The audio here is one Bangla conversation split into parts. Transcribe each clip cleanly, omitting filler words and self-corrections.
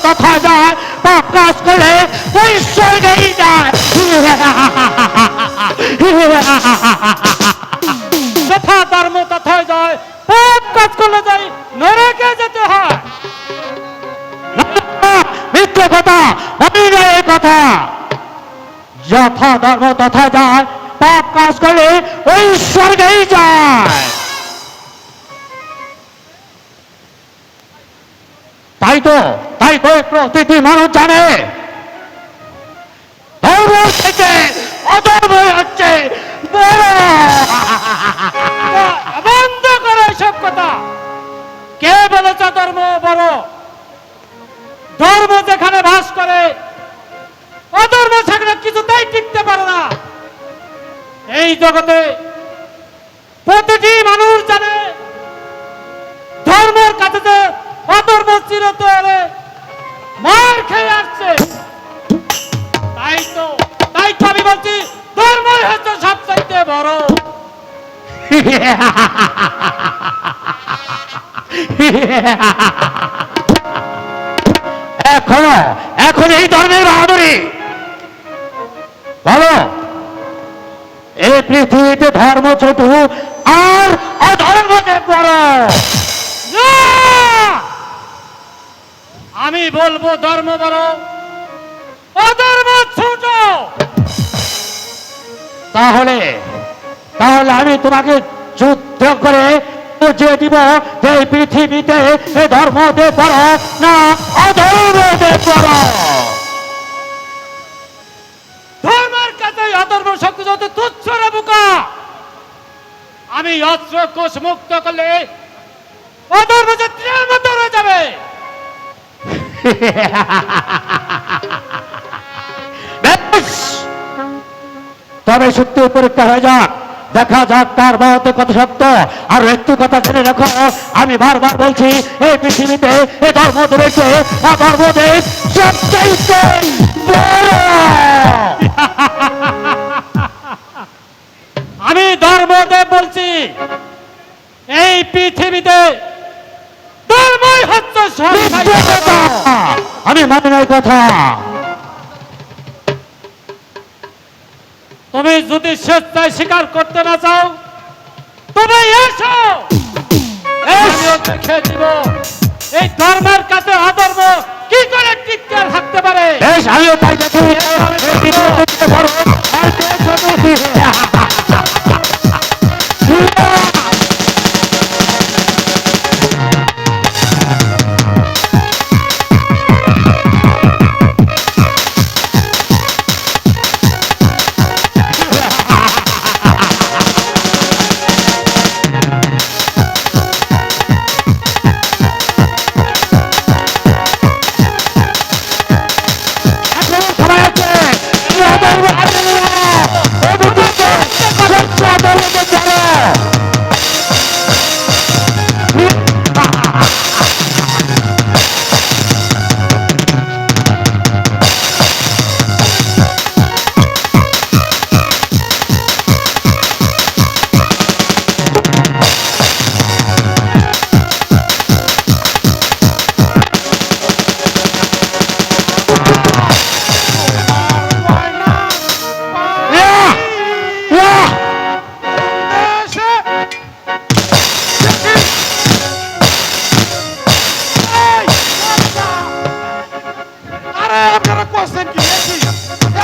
তথায় যায়, পাপ কাজ করলে ওই স্বর্গেই যায়। যথা ধর্ম তথায় যায়, পাপ কাজ করলে যাই নরকে যেতে হয়। মিথ্যে কথা, আমি না এই কথা। যথা ধর্ম তথা যায়, পাপ কাজ করলে ওই স্বর্গেই যায়। তাই তো প্রতিটি মানুষ জানে ধর্ম থেকে অধর্ম হচ্ছে বড়। বন্ধ করো এসব কথা। কে বলেছে ধর্ম বড়? ধর্ম যেখানে বাস করে, অধর্ম সেখানে কিছুতেই টিকতে পারে না। এই জগতে প্রতিটি মানুষ জানে ধর্মের কাছে যে অধর্ম চিরতরে মার খেয়ে আসছে। তাই তো আমি বলছি, ধর্মই হচ্ছে সবচাইতে বড়। এখন এই ধর্মের বাহাদুরি বলো, এই পৃথিবীতে ধর্ম ছোট আর অধর্মকে বড়। না! আমি বলবো ধর্ম বড়, অধর্ম ছোট। তাহলে আমি তোমাকে যুদ্ধ করে বুঝিয়ে দিব যে এই পৃথিবীতে এই ধর্মদের বড় না অধর্মদের বড়। ধর্মের কাছে অধর্ম শক্তি যত তুচ্ছ রে বোকা। আমি অস্ত্র কোষ মুক্ত করলে অধর্ম যে তীরের মতো রয়ে যাবে। বেশ, তবে সত্যি পরীক্ষা হয়ে যাক, দেখা যাক কার বাতে কত সত্য। আর একটু কথা জেনে রাখো, আমি বারবার বলছি এই পৃথিবীতে এই ধর্মদেরকে অধর্মদের সবচাইতে বড়। আমি ধর্মদেব বলছি, এই পৃথিবীতে ধর্মই হচ্ছে সবচাইতে বড়। আমি মানি না এই কথা। তুমি যদি স্বেচ্ছায় স্বীকার করতে না চাও, তবে এসো, আমিও দেখে দিব এই ধর্মের কাছে অধর্ম কি করে টিকে থাকতে পারে। বেশ, আমিও তাই দেখি।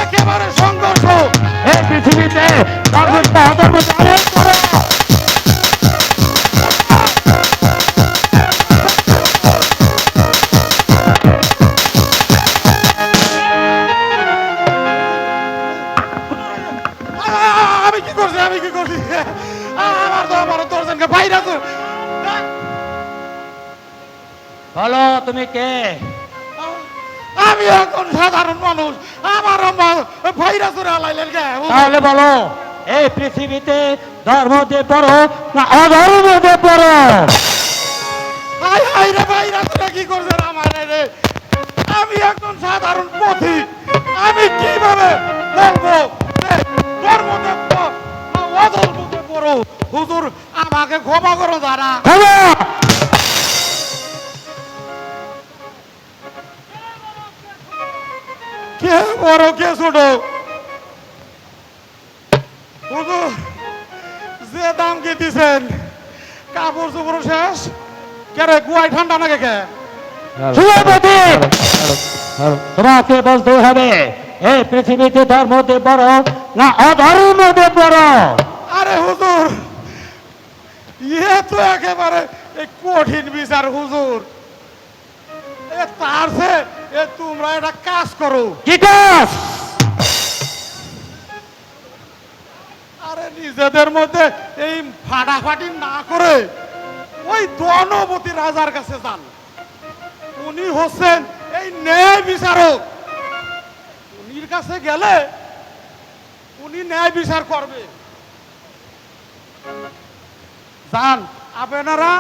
একেবারে সংঘর্ষ এই পৃথিবীতে ধর্মটা অধর্ম অনেক বড়। আমি কি করছি আমার দর্শনকে বাইরে বলো তুমি কে? আমি এখন সাধারণ মানুষ, আমার ভাইরাস লাইলেন কে? তাহলে বলো এই পৃথিবীতে ধর্ম যে বড় না অধর্ম যে বড়? হাই রে ভাইরাস কি করছেন আমার রে? আমি একজন সাধারণ পথিক, আমি কিভাবে বলবো ধর্মদেব অধর্মকে বড়? হুজুর আমাকে ক্ষমা করো দাঁড়া। বড় কে ছোট? হুজুর, যে দাম কি দিছেন, কাপড় চোপড় শেষ, কেরে গুয়াই ঠান্ডা নাকি কে? সভাপতি তোমাকে বলতে হবে এই পৃথিবীতে ধর্মদেব বড় না অধর্মদেব বড়? আরে হুজুর, ইয়ে তো একেবারে এই কঠিন বিচার হুজুর। এ তার চেয়ে এ তোমরা একটা কাজ করো। কি কাজ? আরে নিজেদের মধ্যে এই ফাটাফাটি না করে ওই ধনপতি রাজার কাছে যান। উনি হচ্ছেন এই ন্যায় বিচারক। উনির কাছে গেলে উনি ন্যায় বিচার করবে। যান, আপনারা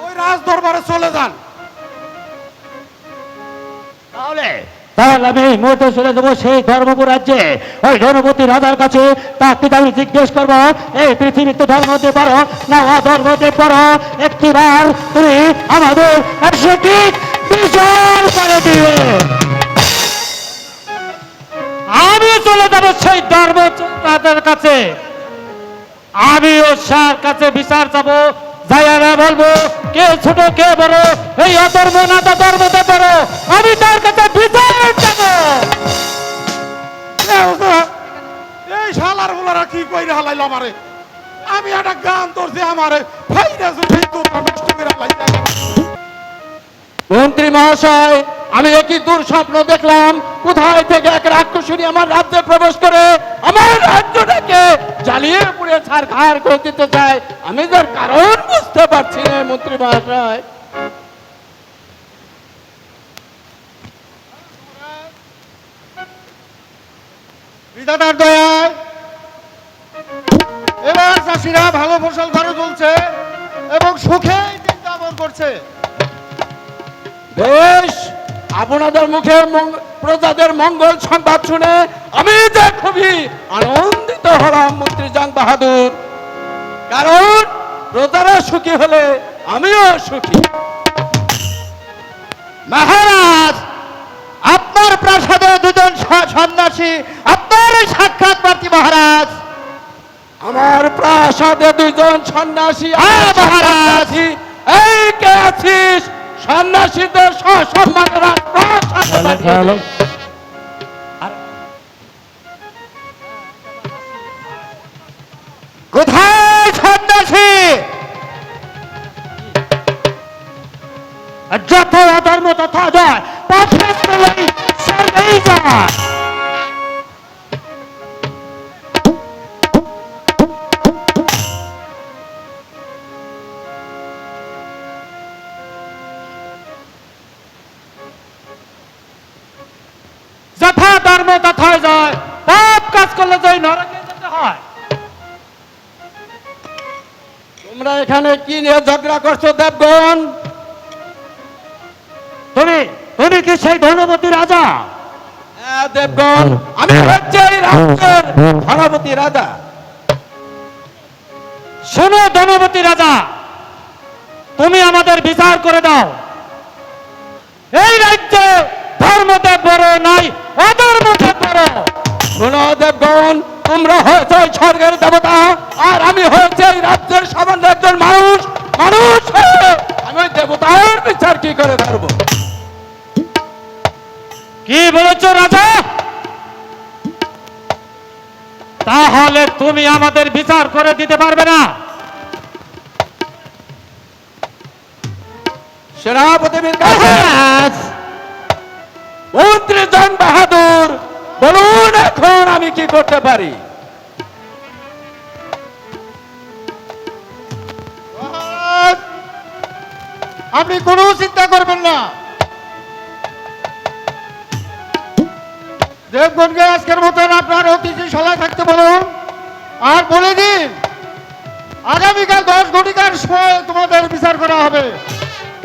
ওই রাজ দরবারে চলে যান। তাহলে তাহলে আমি এই মুহূর্তে চলে যাবো সেই ধর্মপুর রাজ্যে, ওই ধর্মপতি রাজার কাছে। তাকে আমি জিজ্ঞেস করবো এই পৃথিবীতে ধর্মদেব বড় না অধর্মদেব বড়? একটিবার তুমি আমাদের সঠিক বিচার করে দিবে। আমি চলে যাবো সেই ধর্মরাজার কাছে। আমি ওর কাছে বিচার যাবো, যাইয়া বলবো কে ছোট কে বড়, এই অধর্ম না তো ধর্মদেব বড়। আমি তার কাছে বিচার যাবো। এই শালার গুলারা কি কইরে হালাইল আমারে? আমি একটা গান ধরছি আমারে ফাইরা জুড়ে তোরা নষ্ট করে হালাইছে। মন্ত্রী মহাশয়, আমি একই দুঃস্বপ্ন দেখলাম। কোথায় থেকে এক রাক্ষসী আমার রাজ্যে প্রবেশ করে আমার রাজ্যটাকে জ্বালিয়ে পুড়ে ছারখার করে দিতে চায়। আমি যার কারণ বুঝতে পারছি না মন্ত্রী মহাশয়। বিধাতার দয়ায় এবার চাষিরা ভালো ফসল ঘরে তুলছে এবং সুখে দিন যাপন করছে। বেশ, আপনাদের মুখে প্রজাদের মঙ্গল সংবাদ শুনে আমি যে খুবই আনন্দিত হলাম মন্ত্রী জং বাহাদুর। কারণ প্রজারা সুখী হলে আমিও সুখী। মহারাজ, আপনার প্রাসাদে দুজন সন্ন্যাসী আপনার সাক্ষাৎ প্রার্থী। মহারাজ, আমার প্রাসাদে দুইজন সন্ন্যাসী। হ্যাঁ, মহারাজ। এই কে আছিস? সন্ন্যাসীদের সসম্মানে প্রাসাদে পাঠিয়ে দে। কোথায় সন্ন্যাসী? যত অধর্ম তথা যায় পাঠে সর্বেই যায়। যথা ধর্ম তথায় যায়, পাপ কাজ করলে যাই নরকে যেতে হয়। তোমরা এখানে কি নিয়ে ঝগড়া করছো দেবগণ? তুমি তুমি কি সেই ধনপতি রাজা? হ্যাঁ দেবগণ, আমি হচ্ছে এই রাজ্যের ধনপতি রাজা। শোনো ধনপতি রাজা, তুমি আমাদের বিচার করে দাও। এই রাজ্যে ধর্মদেব বড় নাই অধর্মদেব বড়? শোনো দেবগণ, তোমরা হয়েছে স্বর্গের দেবতা আর আমি হয়েছে এই রাজ্যের সামান্য একজন মানুষ। মানুষ হয়ে আমি ওই দেবতার বিচার কি করে করবো? কি বলেছ রাজা? তাহলে তুমি আমাদের বিচার করে দিতে পারবে না? সেনাপতির কাছে মন্ত্রী জং বাহাদুর, বলুন এখন আমি কি করতে পারি? মহারাজ, আপনি কোনো চিন্তা করবেন না। দেবগণকে আজকের মতন আপনার অতিথিশালায় থাকতে বলুন আর বলে দিন আগামীকাল 10 ঘটিকার সময় তোমাদের বিচার করা হবে।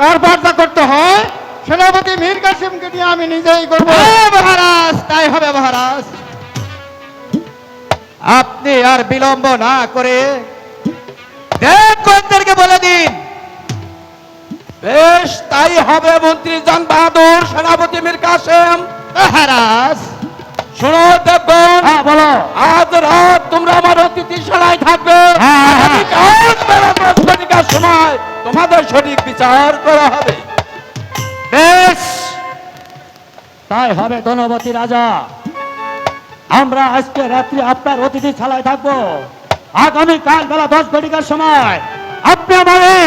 তারপর যা করতে হয় সেনাপতি মীর কাসিমকে নিয়ে আমি নিজেই করবো। মহারাজ, তাই হবে মহারাজ। আপনি আর বিলম্ব না করে দেবগণদেরকে বলে দিন। বেশ, তাই হবে মন্ত্রী জং বাহাদুর। সেনাপতি মীর কাসেম, মহারাজ, শোনো দেবগণ, হ্যাঁ বলো। আজ রাত তোমরা আমার অতিথিশালায় থাকবে। হ্যাঁ, হ্যাঁ। আগামীকাল বেলা 10 ঘটিকার সময় তোমাদের সঠিক বিচার করা হবে। বেশ, তাই হবে ধনবতী রাজা। আমরা আজকে রাত্রি আপনার অতিথিশালায় থাকবো। আগামীকাল বেলা 10 ঘটিকার সময় আপনি আমাদের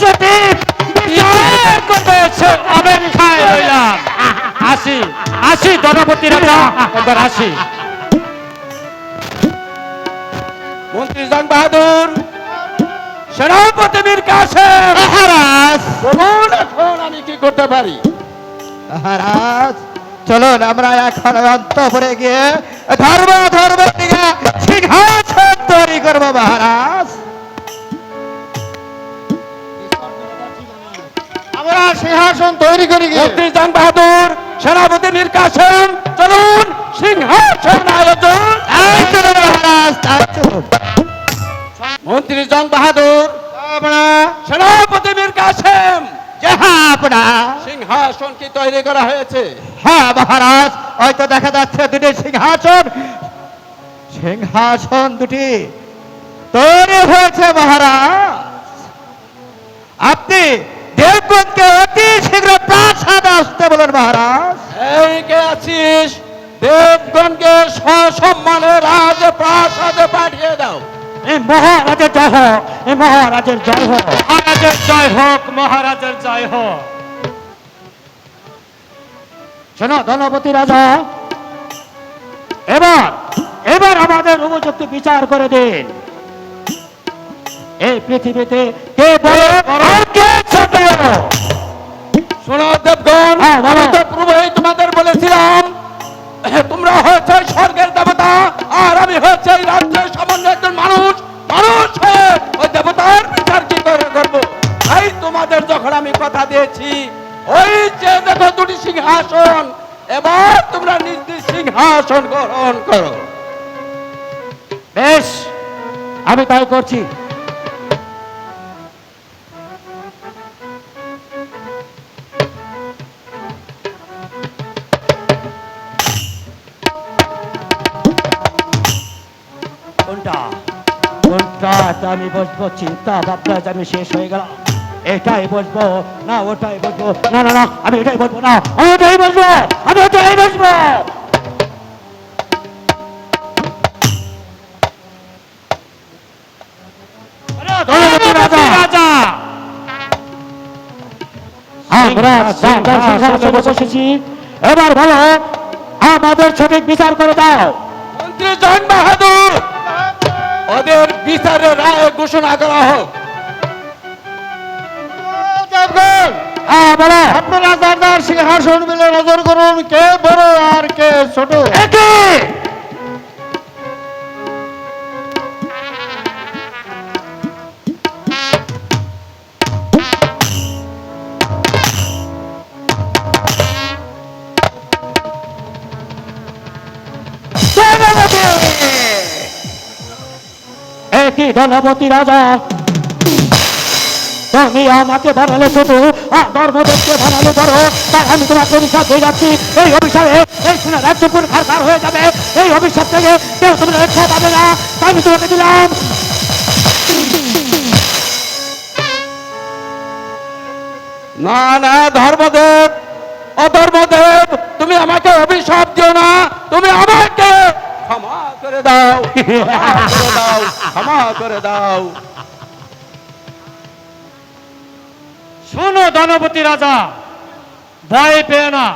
সঠিক বিচার করবে। অপেক্ষায় রইলাম। আসি আসি ধনবতী রাজা, এবার আসি। মন্ত্রী জং বাহাদুর, সেনাপতি মীর কাসেম, মহারাজ, বলুন এখন আমি কি করতে পারি? মহারাজ, চলুন আমরা এখন অন্তঃপুরে গিয়ে ধর্ম দিকে সিংহাসন তৈরি করবো মহারাজ। আমরা সিংহাসন তৈরি করি গিয়ে মন্ত্রী জং বাহাদুর, সেনাপতি মীর কাসেম, চলুন সিংহাসন আয়োজন। তাই চলুন মহারাজ, তাই চলুন। মন্ত্রী জং বাহাদুর, আমরা সেনাপতি মীর কাসেম, যাহা আপনা। সিংহাসন কি তৈরি করা হয়েছে? হ্যাঁ মহারাজ, হয়তো দেখা যাচ্ছে দুটি সিংহাসন দুটি তৈরি হয়েছে মহারাজ। আপনি দেবগণকে অতি শীঘ্র প্রাসাদ আসতে বলেন মহারাজ। এই কে আছিস? দেবগণকে সসম্মানে রাজ প্রাসাদে পাঠিয়ে দাও। এই মহারাজের জয় হোক, এই মহারাজের জয় হোক, মহারাজের জয় হোক, মহারাজের জয় হোক। শোনো ধনপতি রাজা, এবার এবার আমাদের উপযুক্ত বিচার করে দিন। এই পৃথিবীতে কে বড় আর কে ছোট? শোনো দেবগণ, হ্যাঁ, বলো। আমি তো পূর্বেই তোমাদের বলেছিলাম তোমরা হচ্ছে স্বর্গের দেবতা আর আমি হচ্ছে এই রাজ্যের সামান্য একজন মানুষ। মানুষ হয়ে ওই দেবতার বিচার কি করে করবো? তাই তোমাদের যখন আমি কথা দিয়েছি, ওই যে দেখো দুটি সিংহাসন, এবার তোমরা নিজ নিজ সিংহাসন গ্রহণ করো। বেশ, আমি তাই করছি। কোনটা কোনটা আমি বসবো? চিন্তা ভাবনা যে আমি শেষ হয়ে গেলাম। এটাই বসবো না ওটাই বসবো? না না না, আমি এটাই বসবো না, আমি ওটাই বসবো, আমি ওটাই বসবো। ধনপতি রাজা, আমরা সিংহাসনে বসেছি, এবার বলো আমাদের সঠিক বিচার করে দাও। মন্ত্রী জং বাহাদুর, ওদের বিচারের রায় ঘোষণা করা হোক। দেবগণ, হ্যাঁ বলো। আপনারা দাদার সিংহাসন মিলে নজর করুন, কে বড় আর কে ছোট। একই একই ধনপতি রাজা, তুমি আমাকে বানালে ছোট আর ধর্মদেবকে বানালে বড়, তাই আমি তোমাকে অভিশাপ দিয়ে যাচ্ছি। এই অভিশাপে এই শুনে রাজ্যপুর খারখার হয়ে যাবে। এই অভিশাপ থেকে কেউ তোমরা রক্ষা পাবে না, তাই আমি তোমাকে দিলাম। না না ধর্মদেব, অধর্মদেব, তুমি আমাকে অভিশাপ দিও না, তুমি আমাকে ক্ষমা করে দাও, ক্ষমা করে দাও, ক্ষমা করে দাও। শোনো ধনপতি রাজা, ভয় পেও না।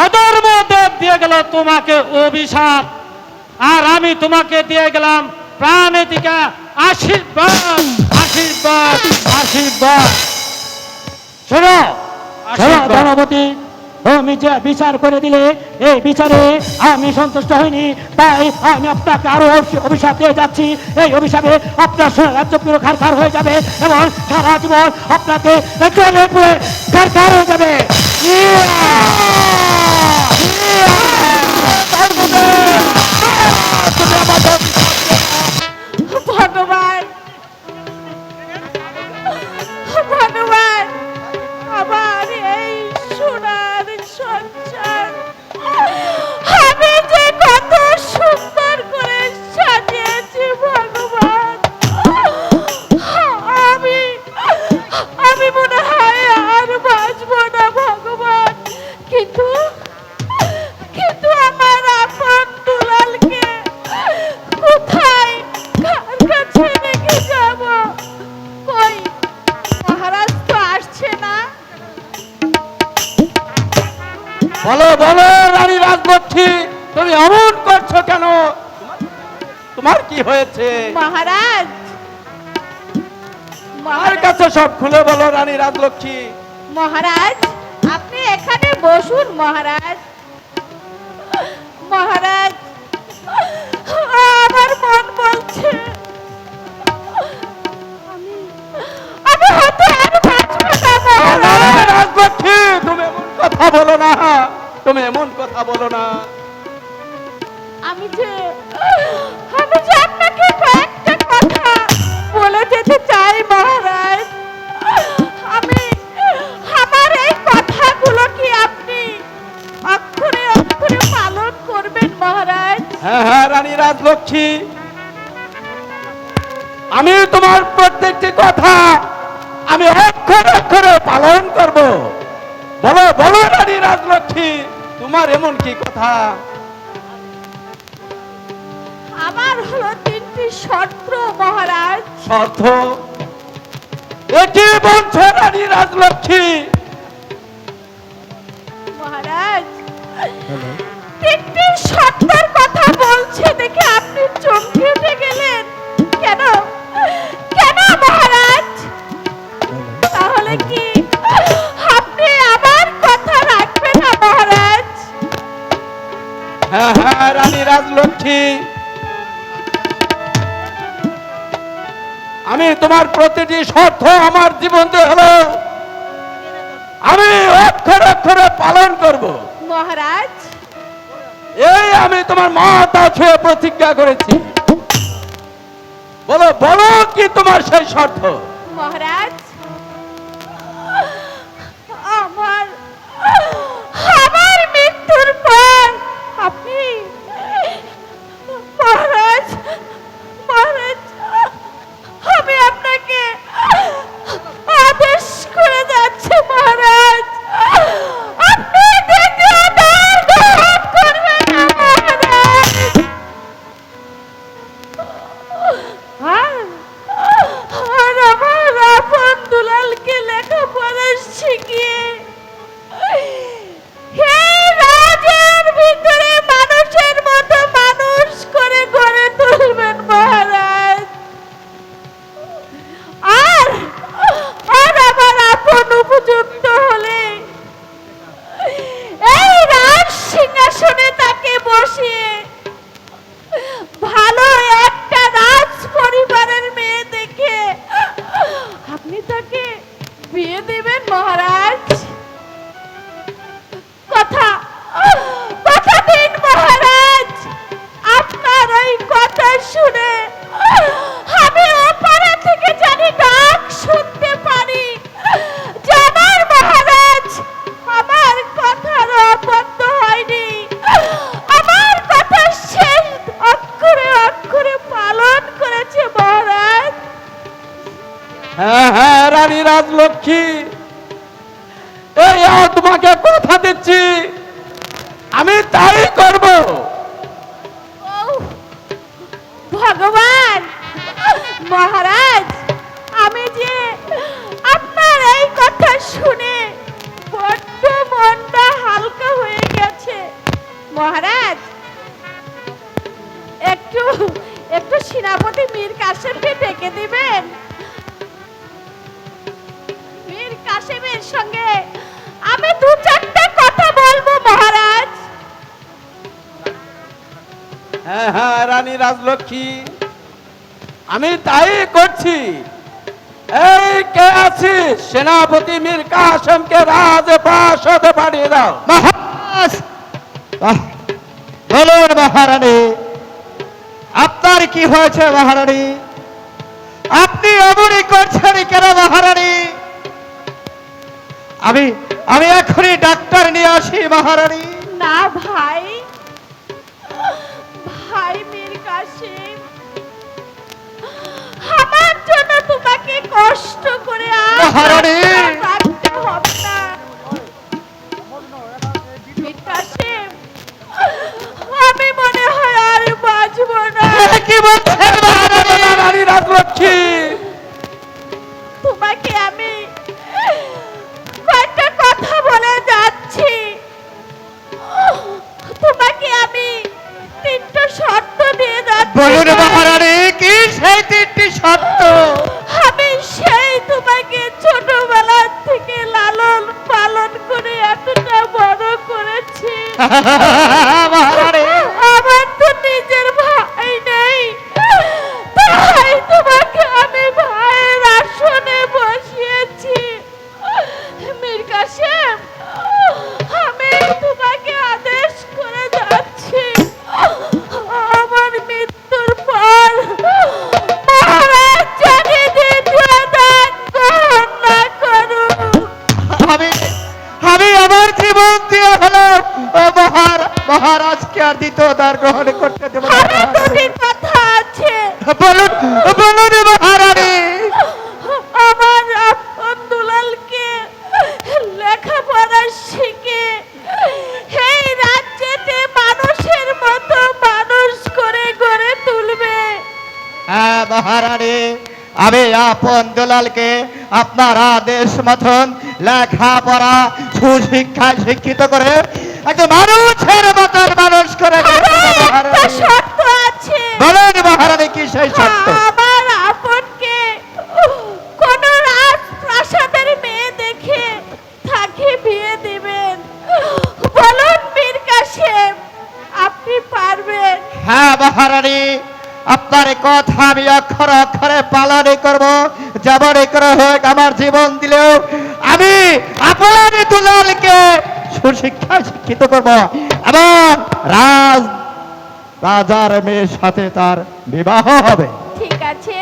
অধর্মদেব দিয়ে গেল তোমাকে অভিশাপ, আর আমি তোমাকে দিয়ে গেলাম প্রাণেতিকা আশীর্বাদ, আশীর্বাদ, আশীর্বাদ। শোনো শোনো ধনপতি, তুমি যে বিচার করে দিলে এই বিচারে আমি সন্তুষ্ট হইনি, তাই আমি আপনাকে আরো অভিশাপ দিয়ে যাচ্ছি। এই অভিশাপে আপনার রাজ্য পুরো খারখার হয়ে যাবে এবং সারা জীবন আপনাকে জলে পুরে খারখার হয়ে যাবে। ভগবান, ভগবান, আমার এই সোনার সংসার আমি যে কত সুন্দর করে সাজিয়েছি ভগবান, আমি আমি মনে হয় আর বাঁচবো না ভগবান। কিন্তু কিন্তু আমার আপন দুলালকে কোথায় কার কাছে রেখে যাব? কই মহারাজ তো আসছে না। বলো বলো রানী রাজলক্ষ্মী, তুমি অমন করছো কেন? তোমার কি হয়েছে? মহারাজ আমার কাছে সব খুলে বলো রানী রাজলক্ষ্মী। মহারাজ আপনি এখানে বসুন মহারাজ। মহারাজ আমার মন বলছে আমি আমি হয়তো আর বাঁচবো না মহারাজ। রানী রাজলক্ষ্মী, তুমি এমন কথা বলো না, তুমি এমন কথা বলো না। আমি যে আপনাকে কয়েকটা কথা বলে যেতে চাই মহারাজ। আমি আমার এই কথাগুলো কি আপনি অক্ষরে অক্ষরে পালন করবেন মহারাজ? হ্যাঁ হ্যাঁ রানী রাজলক্ষ্মী, আমি তোমার প্রত্যেকটি কথা আমি অক্ষরে অক্ষরে পালন করব। বলো বলো রানী রাজলক্ষ্মী, তোমার এমন কি কথা? আমার হলো 3টি শর্ত মহারাজ। শর্ত? একই বলছো রানী রাজলক্ষ্মী? মহারাজ 3টি শর্তের কথা বলছে দেখে আপনি চমকে উঠে গেলেন কেন? কেন মহারাজ? তাহলে কি আপনি আমার কথা রাখবেন না মহারাজ? হ্যাঁ হ্যাঁ রানী রাজলক্ষ্মী, আমি তোমার প্রতিটি শর্ত আমার জীবন দিয়ে হলো আমি অক্ষরে অক্ষরে পালন করব। মহারাজ এই আমি তোমার মাথা ছুঁয়ে প্রতিজ্ঞা করেছি। বলো বলো কি তোমার সেই শর্ত? মহারাজ আমার আমার মৃত্যুর পর আপনি মহারাজ মহারাজ আমি আপনাকে আদেশ করে যাচ্ছি মহারাজ, আপনি দ্বিতীয়বার গ্রহণ করবেন না মহারাজ। আর আমার আপন দুলালকে লেখাপড়া শিখিয়ে এই রাজের ভিতরে মানুষের মতো মানুষ করে গড়ে তুলবেন মহারাজ। আর আর আমার আপন উপযুক্ত হলে এই রাজ সিংহাসনে তাকে বসিয়ে ভালো একটা রাজ পরিবারের মেয়ে দেখে আপনি তাকে বিয়ে দেবেন মহারাজ। কথা কথা দিন মহারাজ, আপনার ওই কথা শুনে আমি ওপারা থেকে জানি ডাক শুনতে পারি যে আমার মহারাজ আমার কথার অবদ্ধ হয়নি, আমার কথা শেষ অক্ষরে অক্ষরে পালন করেছে মহারাজ। হ্যাঁ হ্যাঁ রানী রাজলক্ষ্মী, এই তোমাকে কথা দিচ্ছি আমি তাই করব। ও ভগবান মহারাজ, আমি যে আপনার এই কথা শুনে বড্ড মনটা হালকা হয়ে গেছে মহারাজ। একটু একটু সেনাপতি মীর কাসেমকে ডেকে দিবেন। মীর কাসেমের সঙ্গে আমি 2-4টা কথা বলবো মহারাজ। হ্যাঁ হ্যাঁ রানী রাজলক্ষ্মী, আমি তাই করছি। এই কে আছিস? সেনাপতি মীর কাসেমকে রাজপ্রাসাদে পাঠিয়ে দাও। মহারাজ বলুন মহারানী, আপনার কি হয়েছে মহারানী? আপনি এমনই করছেন কেন মহারানী? আমি আমি এখনই ডাক্তার নিয়ে আসি মহারানী। না ভাই, ভাই মীর কাসেম, আমার জন্য তোমাকে কষ্ট করে আর মহারানী! রাখতে হবে না। মীর কাসেম, আমি মনে হয় আর বাঁচবো না। কি বলছেন মহারানী? রানী রাজলক্ষ্মী, তোমাকে আমি কয়েকটা কথা বলে যাচ্ছি। তোমাকে আমি 3টা শর্ত দিয়ে যাচ্ছি। বলুন মহারানী, কি সেই 3টি শর্ত? আমি সেই তোমাকে ছোটবেলা থেকে লালন পালন করে এতটা বড় করেছি। মহারানী, আমার তো নিজের ভাই নেই, তাই তোমাকে আমি ভাইয়ের আসনে বসিয়েছি। মীর কাসেম, আমি তোমাকে আদেশ করে যাচ্ছি, আমার মৃত্যুর পর মহারাজ জানিয়ে দ্বিতীয় দান গ্রহণ না করুক। আমি আমি আমার জীবন দিয়ে হলাম মহারাজকে আর দ্বিতীয় দ্বার গ্রহণ করতে দেব না। আরো 2টি কথা আছে। বলুন বলুন মহারানী। আমার আপন দুলালকে লেখাপড়া শিখে এই রাজ্যেতে মানুষের মতো মানুষ করে গড়ে তুলবে। হ্যাঁ মহারানী, আমি আপন দুলালকে আপনার আদেশ মতন লেখাপড়া সুশিক্ষায় শিক্ষিত করে একজন মানুষের মতন মানুষ করে গড়ে তুলব একটা মহারানী। শর্ত আছে। বলুন মহারানী, কি সেই শর্ত? আমার আপনকে কোন রাজপ্রাসাদের মেয়ে দেখে তাকে বিয়ে দিবেন। বলুন মীর কাসেম, আপনি পারবেন? হ্যাঁ মহারানী, আপনার এই কথা আমি অক্ষরে অক্ষরে পালনই করব। যেমনই করে হোক আমার জীবন দিলেও আমি আপনার দুলালকে সুশিক্ষায় শিক্ষিত করব এবং রাজার মেয়ের সাথে তার বিবাহ হবে। ঠিক আছে,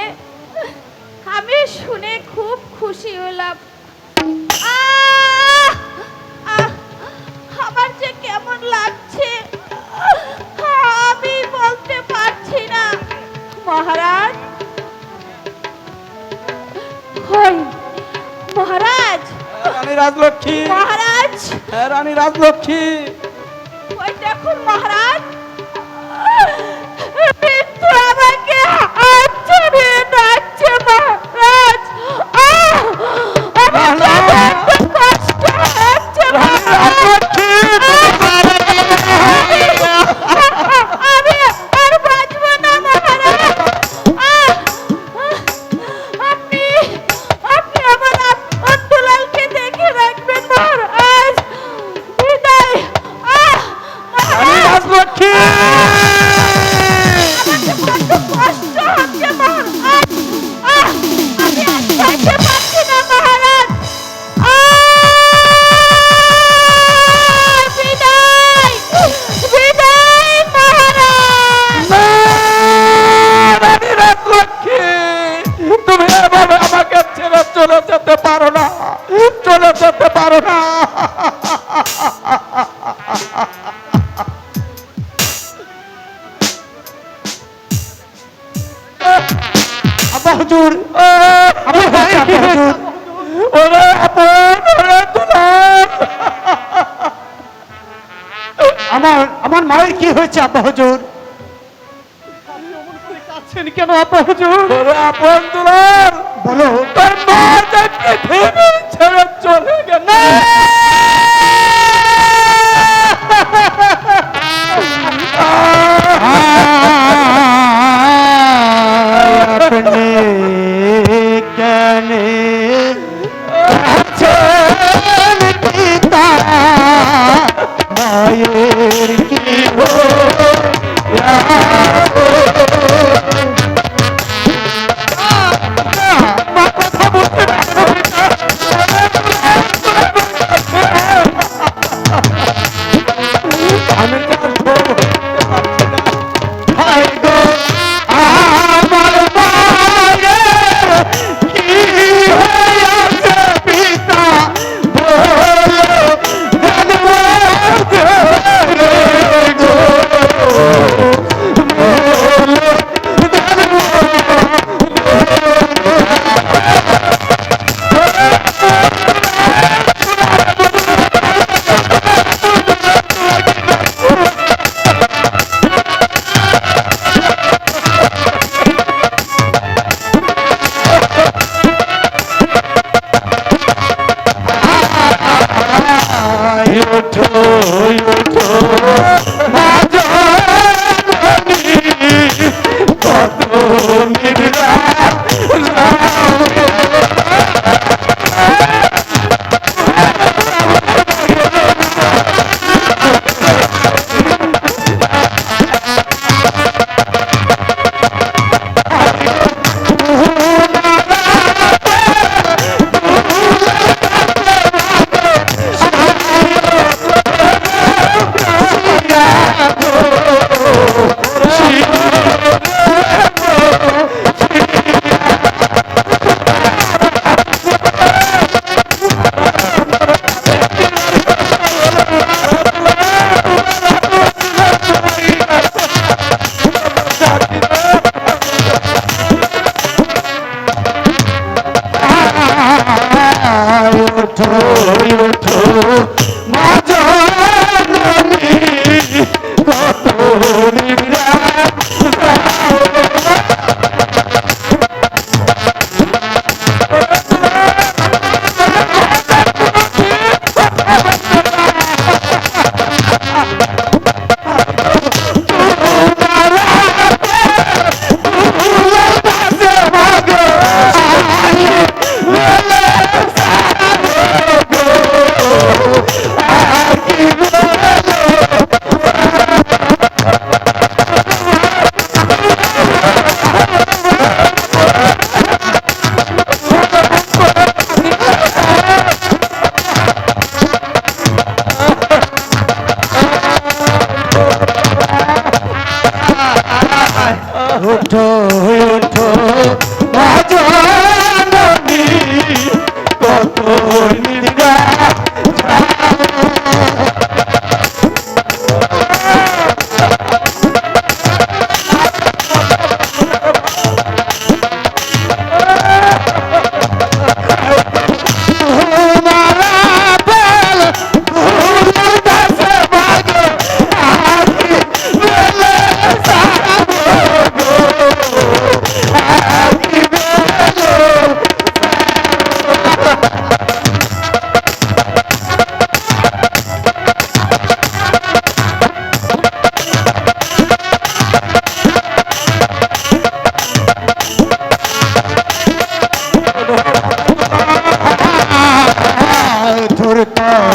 আমি শুনে খুব খুশি হলাম। আহ! আহ! আমার যে কেমন লাগছে আমি বলতে পারছি না। মহারাজ, হই মহারাজ, রানী রাজলক্ষ্মী, মহারাজ, হ্যাঁ রানী রাজলক্ষ্মী, ওই দেখুন মহারাজ, মৃত্যু আমাকে হাত ছাড়িয়ে ডাকছে মহারাজ। আমার খুব কষ্ট হচ্ছে মহারাজ। আমি আর বাঁচবো না মহারাজ। আপনি আপনি আমার আপন দুলালকে দেখে রাখবেন মহারাজ। বিদায়। রানী রাজলক্ষ্মী, কষ্ট হচ্ছে মহারাজ। আমি আর থাকতে পারছি না মহারাজ। বিদায় বিদায় মহারাজ। রানী রাজলক্ষ্মী, তুমি এভাবে আমাকে ছেড়ে চলে যেতে পারো না, চলে যেতে পারো না। আব্বা হুজুর, আব্বা হুজুর, ওরে আপন, ওরে দুলাল, আমার মায়ের কি হয়েছে আব্বা হুজুর? কেন আপা হুজুর? ওরে আপন দুলাল, বলো। তোর মা যে পৃথিবী ছেড়ে চলে গেল। আপনি কেন আছেন পিতা মায়ের কি মা কথা বলতে পারো না।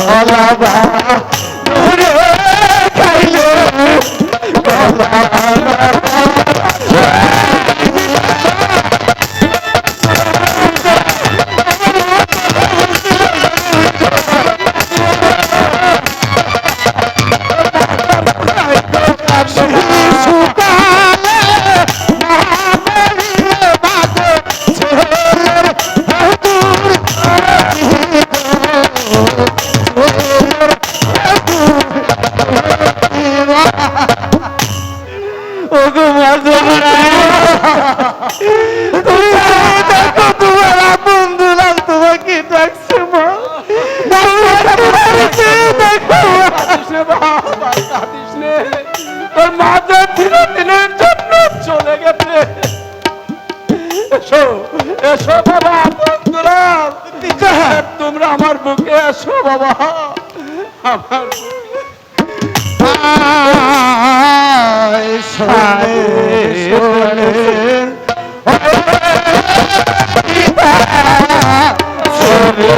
গলাবা ধরে খাইলে ওগো মাঝরা তুমি দেখো তোমার আপন দুলাল তোমাকে ডাকছে মা দেখো কাঁদিস নে বাবা, কাঁদিস নে। তোর মা যে দিনের জন্য চলে গেছে। এসো এসো বাবা, বন্ধুরা তোমরা আমার বুকে এসো বাবা, আমার কেমন করে সইব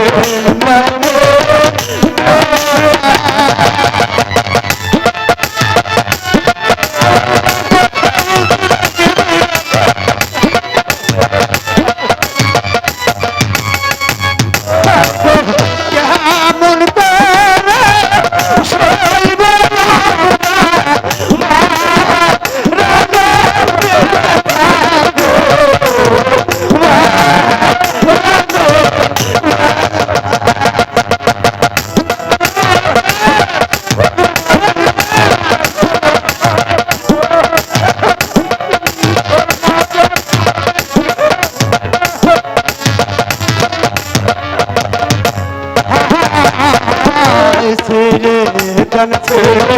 ছেড়ে গান ছেড়ে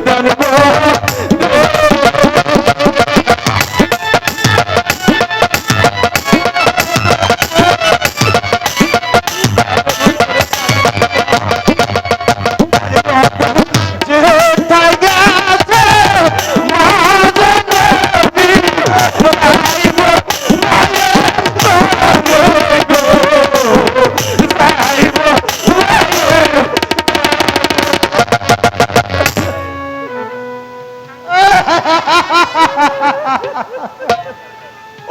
গান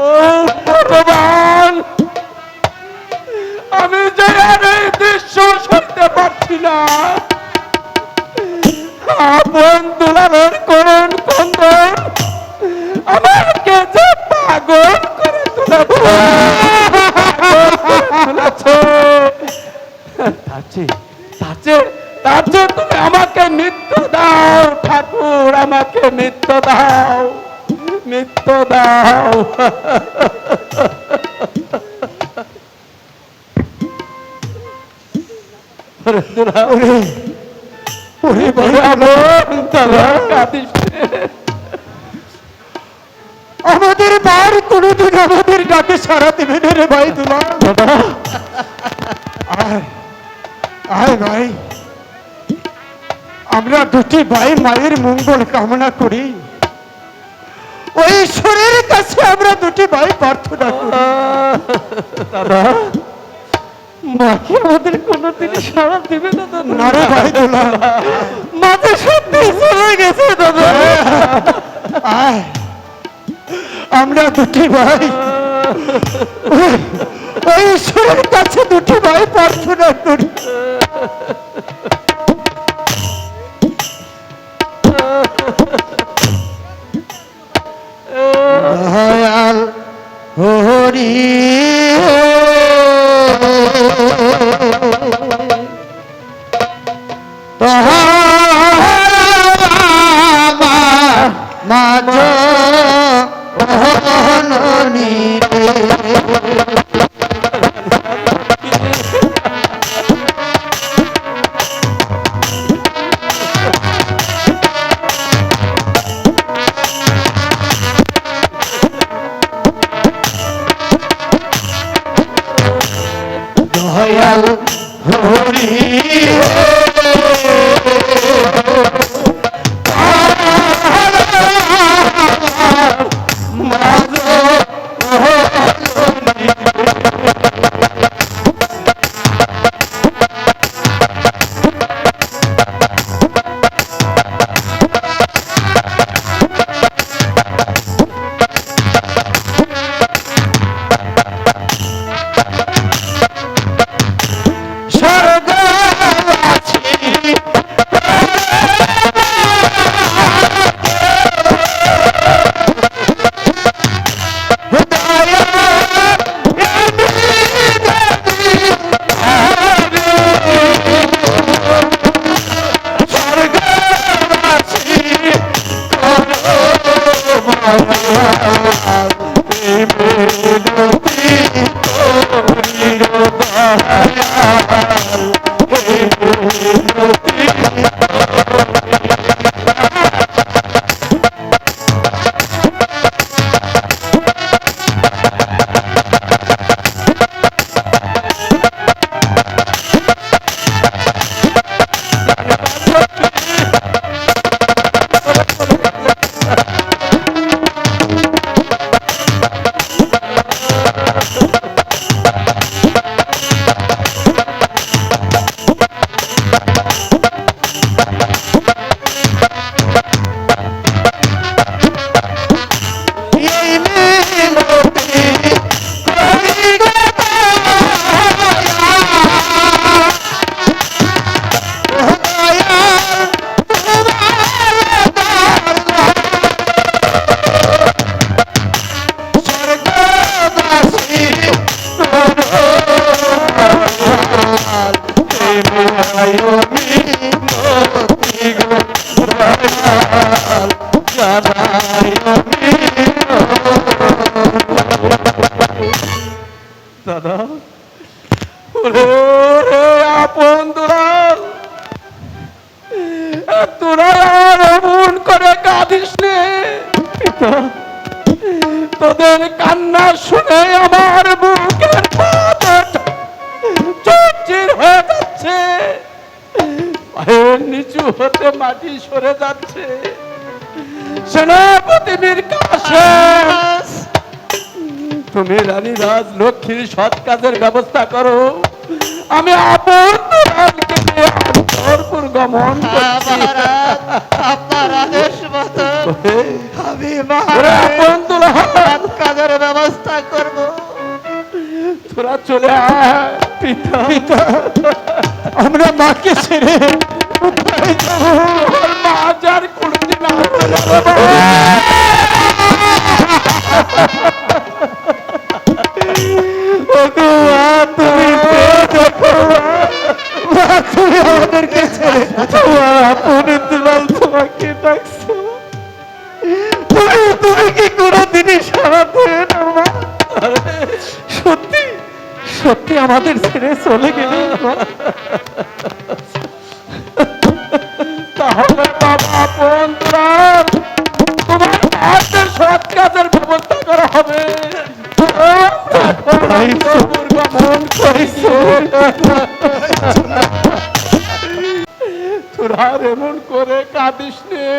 ও ভগবান, আমি যে আর এই দৃশ্য সইতে পারছি না। আপন দুলালের করুণ কন্দন আমাকে যে পাগল করে তুলেছে। তার চেয়ে তুমি আমাকে মৃত্যু দাও ঠাকুর, আমাকে মৃত্যু দাও, মৃত্যু দাও। আমাদের বার কোনোদিন আমাদের ডাকে সারা দেবে না রে ভাই দুলা। আয় ভাই, আমরা দুটি ভাই মায়ের মঙ্গল কামনা করি, ওই ঈশ্বরের কাছে আমরা দুটি ভাই প্রার্থনা করি। দাদা, মাকে আমাদের কোনোদিন সারা দেবে না দাদা? না রে ভাই দুলা, মাঝে সত্যি চলে গেছে দাদা। আয়, আমরা দুটি ভাই ওই ঈশ্বরের কাছে দুটি ভাই প্রার্থনা করি। দয়াল হরি মাঝ দয়াল হরি মাঝ ওরে ওরে আপন দুলাল, তোরা আর এমন করে কাঁদিস নে। তোদের কান্না শুনে আমার বুকের পাথর চুরচির হয়ে যাচ্ছে, পায়ের নিচু হতে মাটি সরে যাচ্ছে। সেনাপতি মীর কাসেম, তুমি রানী রাজ লক্ষ্মীর সৎ কাজের ব্যবস্থা করো, আমি আপন দুলালকে নিয়ে অন্তরপুর গমন করছি। আপনার আদেশ মতো আমি ওরে আপন দুলাল, সৎ কাজের ব্যবস্থা করব। তোরা চলে আয়। পিতা, আমরা মাকে ছেড়ে কোথায় যাবো? ওর মা যার কোনদিন আসবে না বাবা। ওগো মা, তুমি দেখো মা, তুমি আমাদেরকে ছেড়ে তোমার আপন দুলাল তোমাকে ডাকছো। তুমি কি কোনোদিনই সারা দেবে না মা? সত্যি সত্যি আমাদের ছেড়ে চলে গেলে মা? তাহলে বাবা আপন দুলাল, তোমার হাতের সৎ কাজের ব্যবস্থা করা হবে। অন্তরপুর গমন করেছে। তোরা আর এমন করে কাঁদিস নে,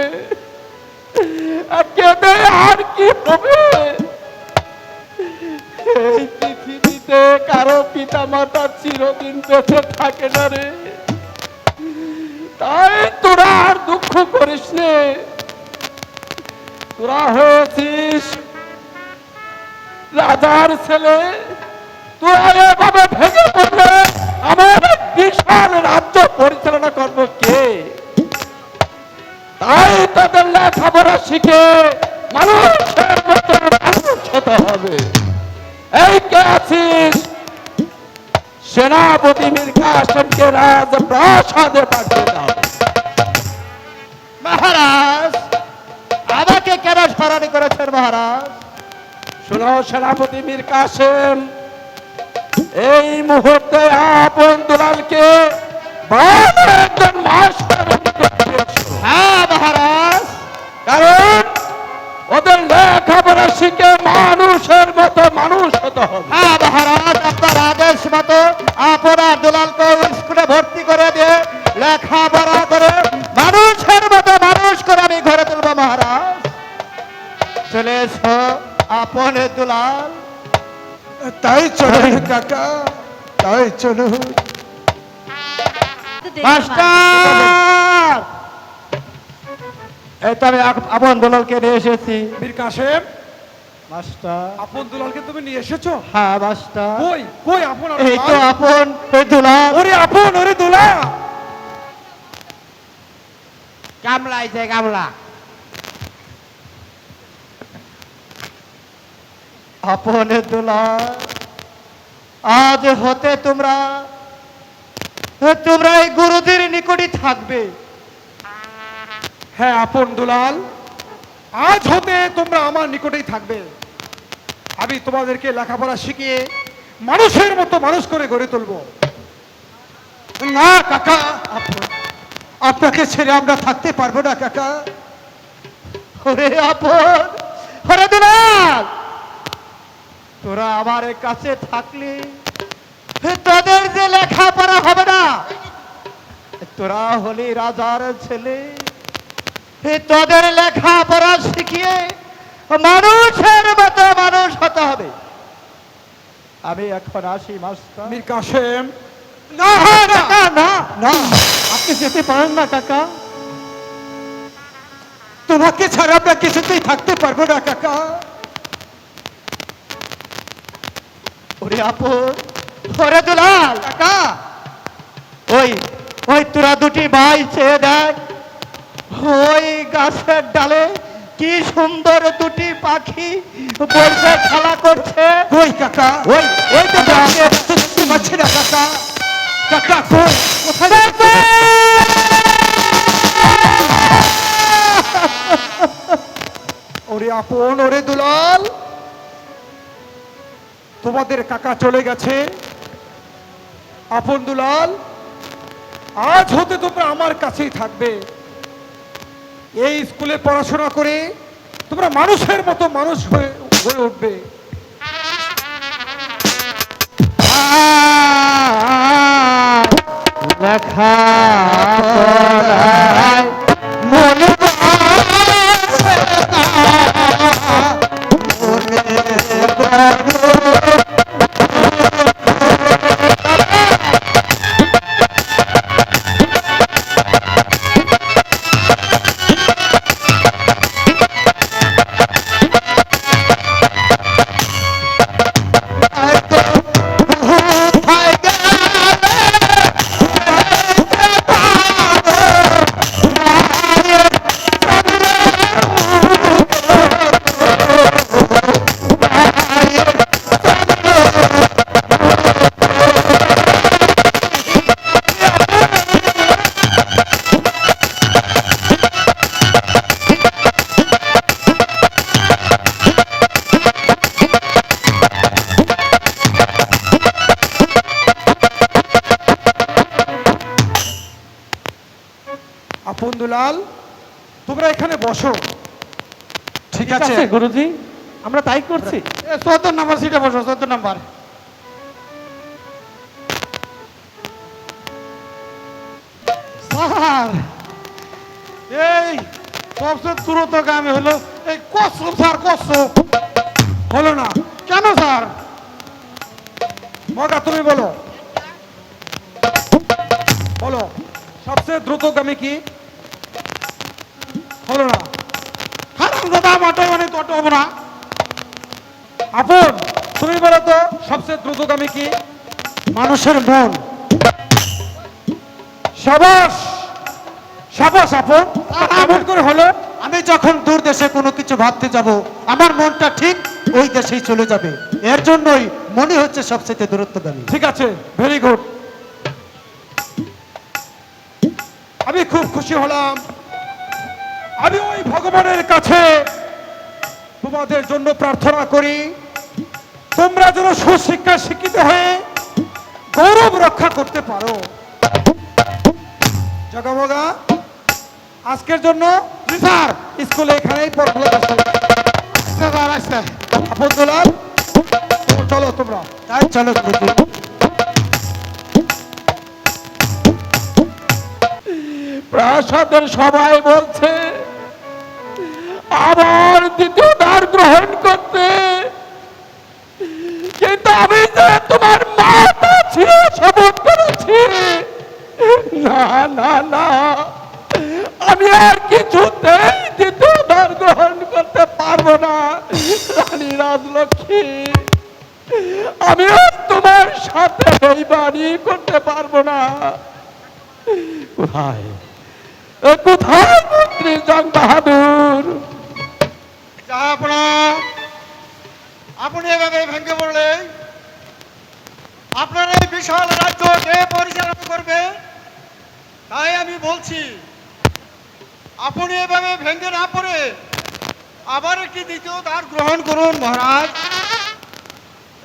আর কেঁদে আর কি হবে? এই পৃথিবীতে কারো পিতা মাতা চিরদিন বেঁচে থাকে না রে, তাই তোরা আর দুঃখ করিস নে। তোরা হয়েছিস রাজার ছেলে, তোরা এভাবে ভেঙে পড়লে আমার বিশাল রাজ্য পরিচালনা করবো কে? তাই তাদের লেখাপড়া শিখে মানুষের মতো মানুষ হতে হবে। এই কে আছিস? সেনাপতি মীর কাসেমকে রাজপ্রাসাদে পাঠিয়ে দাও। মহারাজ, আমাকে কেন স্মরণ করেছেন মহারাজ? শোনো সেনাপতি মীর কাসেম, এই মুহূর্তে আপন দুলালকে ভালো একজন মাস্টারের নিকট দিয়েছো। হ্যাঁ মহারাজ। কারণ ওদের লেখাপড়া শিখে মানুষের মতো মানুষ হতে হবে। হ্যাঁ মহারাজ, আপনার আদেশ মতো আপনার দুলালকে স্কুলে ভর্তি করে দিয়ে লেখাপড়া করে মানুষের মতো মানুষ করে আমি ঘরে তুলব মহারাজ। চলে এসো আপন দুলাল। তাই চলো কাকা, তাই চলো। মাস্টার, এই তো আমি আপন দুলালকে নিয়ে এসেছি। মীর কাসেম, মাস্টার। আপন দুলালকে তুমি নিয়ে এসেছো? হ্যাঁ মাস্টার। কই কই আপন আর এই তো দুলাল? আপন দুলাল। ওরে আপন, ওরে দুলা। কামলা আইছে কামলা। আপন দুলাল, আজ হতে তোমরা এই গুরুদের নিকটই থাকবে। হ্যাঁ আপন দুলাল, আজ হতে তোমরা আমার নিকটেই থাকবে। আমি তোমাদেরকে লেখাপড়া শিখিয়ে মানুষের মতো মানুষ করে গড়ে তুলবো। না কাকা, আপনাকে ছেড়ে আমরা থাকতে পারবো না কাকা। ওরে আপন, ওরে দুলাল, তোরা আমার কাছে থাকলে তোদের যে লেখাপড়া হবে না। তোরা হলি রাজার ছেলে, তোদের লেখাপড়া শিখিয়ে মানুষের মতো মানুষ হতে হবে। আমি এখন আসি মাস্টার। মীর কাসেম, না কাকা, না না, আপনি যেতে পারেন না কাকা। তোমাকে ছাড়া আমরা কিছুতেই থাকতে পারবো না কাকা। ওরে আপন, ওরে দুলাল কাকা, ওই ওই তোরা দুটি ভাই চেয়ে দেখ, ওই গাছের ডালে কি সুন্দর দুটি পাখি বসে খেলা করছে। কই কাকা? ওই ওই তো আমি দেখতে পাচ্ছি না কাকা। কাকা কই? কোথায় যাচ্ছে? ওরে আপন, ওরে দুলাল, তোমাদের কাকা চলে গেছে। আপন দুলাল, আজ হতে তোমরা আমার কাছেই থাকবে। এই স্কুলে পড়াশোনা করে তোমরা মানুষের মতো মানুষ হয়ে উঠবে। লেখা পড়ায় মনে বসে না, মনে আপন দুলাল, তোমরা এখানে বসো। ঠিক আছে গুরুজি, আমরা তাই করছি। 14 নম্বর সিটে বসো, 14 নম্বর। স্যার, এই সবচেয়ে দ্রুতগামী হলো এই কচ্ছপ স্যার, কচ্ছপ। হলো না কেন স্যার? মগা, তুমি বলো বলো, সবচেয়ে দ্রুতগামী কি? হলো না। হারাম দাদা, আমারটাই অনেক তত হবো না। আপন, তুমি বলো তো সবচেয়ে দ্রুতগামী কি? মানুষের মন। সাবাস সাবাস আপন, এমন করে হলো। আমি যখন দূর দেশে কোনো কিছু ভাবতে যাব, আমার মনটা ঠিক ওই দেশেই চলে যাবে। এর জন্যই মনে হচ্ছে সবচেয়ে দূরত্বগামী। ঠিক আছে, ভেরি গুড। আমি খুব খুশি হলাম। আমি ওই ভগবানের কাছে তোমাদের জন্য প্রার্থনা করি, তোমরা যেন সুশিক্ষা শিক্ষিত হয়ে গৌরব রক্ষা করতে পারো। জগামগা, আজকের জন্য জি স্যার। স্কুলে এখানেই পড়াশোনা করতে। আচ্ছা স্যার, আচ্ছা। আপন দুলাল, চলো তোমরা। তাই চলো গুরুজি। প্রাসাদের সবাই বলছে আবার দ্বিতীয় দ্বার গ্রহণ করতে, কিন্তু আমি যে তোমার মাতা ছিল শপথ করেছি, না না না, আমি আর কিছুতেই দ্বিতীয় দ্বার গ্রহণ করতে পারবো না। রানী রাজলক্ষ্মী, আমি আর তোমার সাথে এই বাড়ি করতে পারবো না। কোথায় কোথায় মন্ত্রী জং বাহাদুর? আপনি এভাবে ভেঙে পড়লে আপনার এই বিশাল রাজ্য কে পরিচালনা করবে? তাই আমি বলছি, আপনি এভাবে ভেঙে না পড়ে আবার একটি দ্বিতীয় দ্বার গ্রহণ করুন মহারাজ।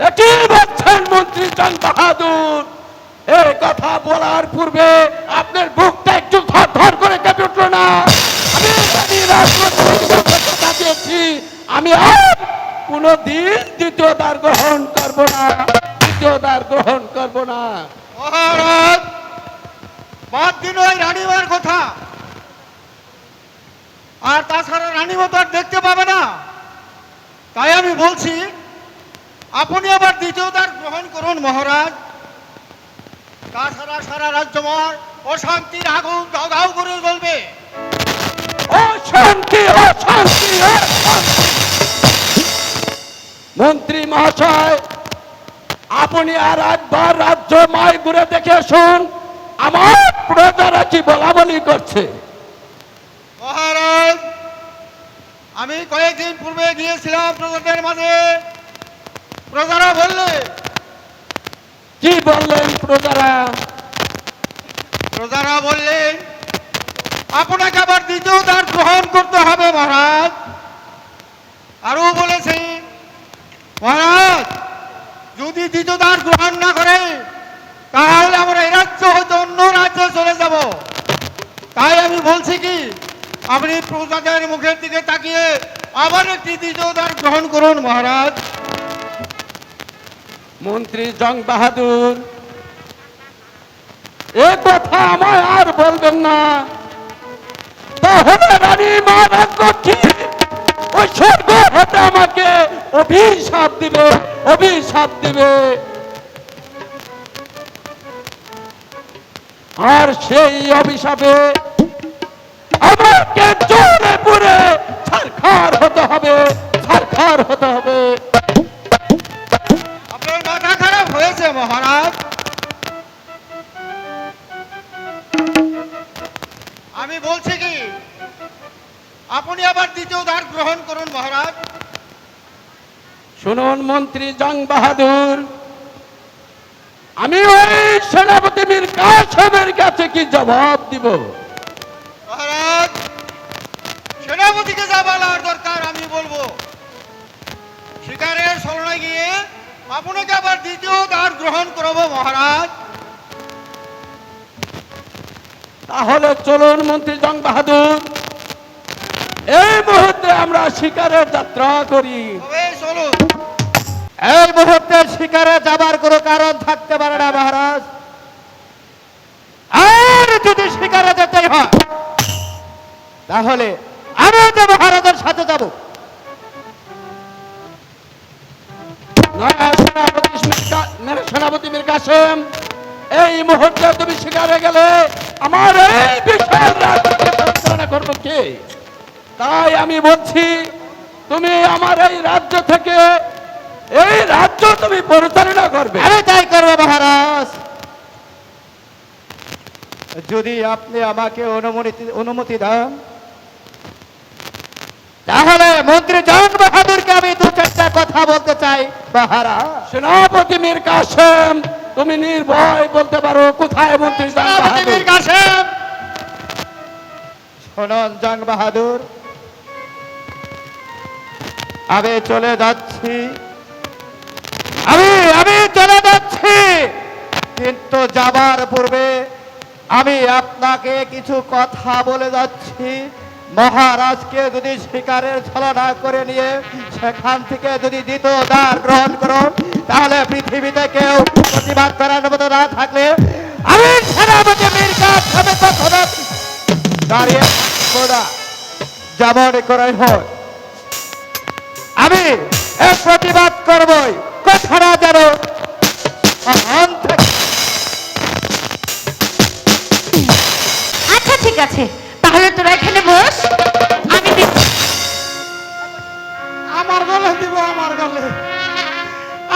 এটি বলছেন মন্ত্রী জং বাহাদুর? এই কথা বলার পূর্বে আপনার বুকটা একটু ধর ধর করে কেঁপে উঠল না? আমি রানী রাজলক্ষ্মীর কথা দিয়েছি, আমি আর কোনদিন দ্বিতীয় দ্বার গ্রহণ করব না, দ্বিতীয় দ্বার গ্রহণ করব না। মহারাজ, বাদ দিন ওই রানীমার কথা। আর তাছাড়া রানীমা তো আর দেখতে পাবে না। তাই আমি বলছি, আপনি আবার দ্বিতীয় দ্বার গ্রহণ করুন মহারাজ। তাছাড়া সারা রাজ্যময় অশান্তির আগুন দাউ দাউ করে জ্বলবে। অশান্তি অশান্তি অশান্তি। মন্ত্রী মহাশয়, আপনি আর একবার রাজ্য মায় ঘুরে দেখে আসুন, আমার প্রজারা কি বলা বলি করছে। মহারাজ, আমি কয়েকদিন পূর্বে গিয়েছিলাম প্রজাদের মাঝে। প্রজারা বললে, কি বললেন প্রজারা? প্রজারা বললেন আপনাকে আবার দ্বিতীয় দ্বার গ্রহণ করতে হবে মহারাজ। আরো বলেছে, মহারাজ যদি দ্বিতীয় দ্বার গ্রহণ না করে তাহলে আপনি প্রজাদের মুখের দিকে তাকিয়ে আবার একটি দ্বিতীয় দান গ্রহণ করুন মহারাজ। মন্ত্রী জং বাহাদুর, এ কথা আমায় আর বলবেন না। তাহলে রানী মহারাজ লক্ষ্মী ওই স্বর্গ হতে আমাকে অভিশাপ দিবে, অভিশাপ দিবে। আর সেই অভিশাপে আমাকে জোরে পুরে ছারখার হতে হবে, ছারখার হতে হবে। আপনার মাথা খারাপ হয়েছে মহারাজ। আমি বলছি কি আপনি আবার দ্বিতীয় দান গ্রহণ করুন মহারাজ। শুনুন মন্ত্রী জং বাহাদুর, আমি ওই সেনাপতি মীর কাসেমের কাছে কি জবাব দিব? মহারাজ সেনাপতিকে যা বলার দরকার আমি বলবো। শিকারের শরণে গিয়ে আপনাকে আবার দ্বিতীয় দান গ্রহণ করবো মহারাজ। তাহলে চলুন মন্ত্রী জং বাহাদুর, এই মুহূর্তে আমরা শিকারের যাত্রা করি। তবে চলুন। এই মুহূর্তে শিকারে যাবার কোনো কারণ থাকতে পারে না মহারাজ। আর যদি শিকারে যেতে হয় তাহলে আমি যে মহারাজের সাথে যাব। সেনাপতি মীর কাসেম, এই মুহূর্তে তুমি শিকারে গেলে আমার এই বিশাল রাজ্যকে পরিচালনা করবো কে? তাই আমি বলছি তুমি আমার এই রাজ্য থেকে এই রাজ্য তুমি পরিচালনা করবে। আমি তাই করবো মহারাজ। যদি আপনি আমাকে অনুমতি দেন তাহলে মন্ত্রী জং বাহাদুরকে আমি দু চারটা কথা বলতে চাই মহারাজ। সেনাপতি মীর কাসেম, তুমি নির্ভয় বলতে পারো কোথায় মন্ত্রী জং বাহাদুর। কাসেম শোনন জং বাহাদুর, আমি চলে যাচ্ছি, আমি চলে যাচ্ছি, কিন্তু যাবার পূর্বে আমি আপনাকে কিছু কথা বলে যাচ্ছি। মহারাজকে যদি শিকারের ছলনা করে নিয়ে সেখান থেকে যদি দ্বিতীয় দান গ্রহণ করুন তাহলে পৃথিবীতে কেউ প্রতিবাদ করার মতো না থাকলে আমি সেনাপতি মীর কাসেম দাঁড়িয়ে খোদা যেমন করাই হয় আমি এর প্রতিবাদ করবই। কথাটা যেন মহান থাকে। আচ্ছা ঠিক আছে, তাহলে তোরা এখানে বস, আমি আমার গলে দিব, আমার গলে।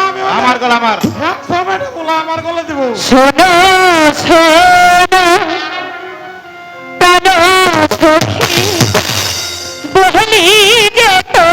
আমি আমার গলা আমার সময়টা বলা আমার গলে দিব। শোনো শোনো প্রাণ সখী বলি যে তো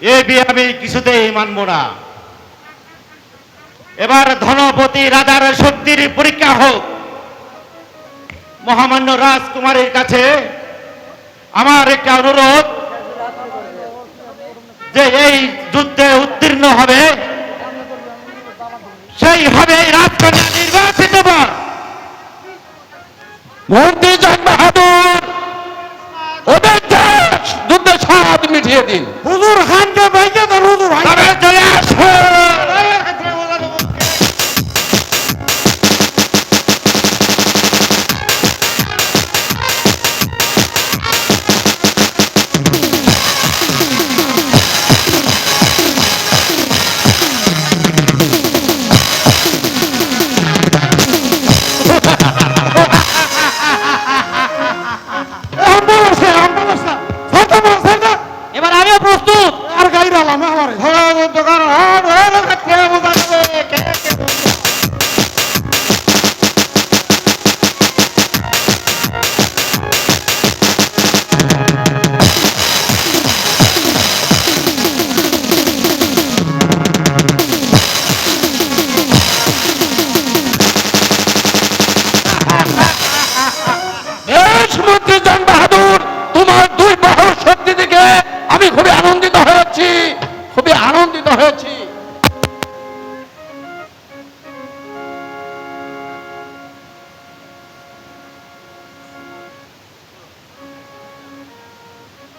এ বিয়ে আমি কিছুতেই মানব না। এবার ধনপতি রাজার শক্তির পরীক্ষা হোক। মহামান্য রাজকুমারীর কাছে আমার একটা অনুরোধ, যে এই যুদ্ধে উত্তীর্ণ হবে সেই হবে রাজকন্যা নির্বাচিত বর। মন্ত্রী জং বাহাদুর, ওদের যুদ্ধে স্বাদ মিটিয়ে দিন। হুজুর খানকে ভাইকে দেন, হুজুর ভাই তবে চলে আসো। এবার আমিও প্রস্তুত। আর গাইরালাম আমারে বেশ মন্ত্রী জং বাহাদুর, তোমার দুই বাহুর শক্তি দেখে আমি খুবই আনন্দিত হয়েছি, খুবই আনন্দিত হয়েছি।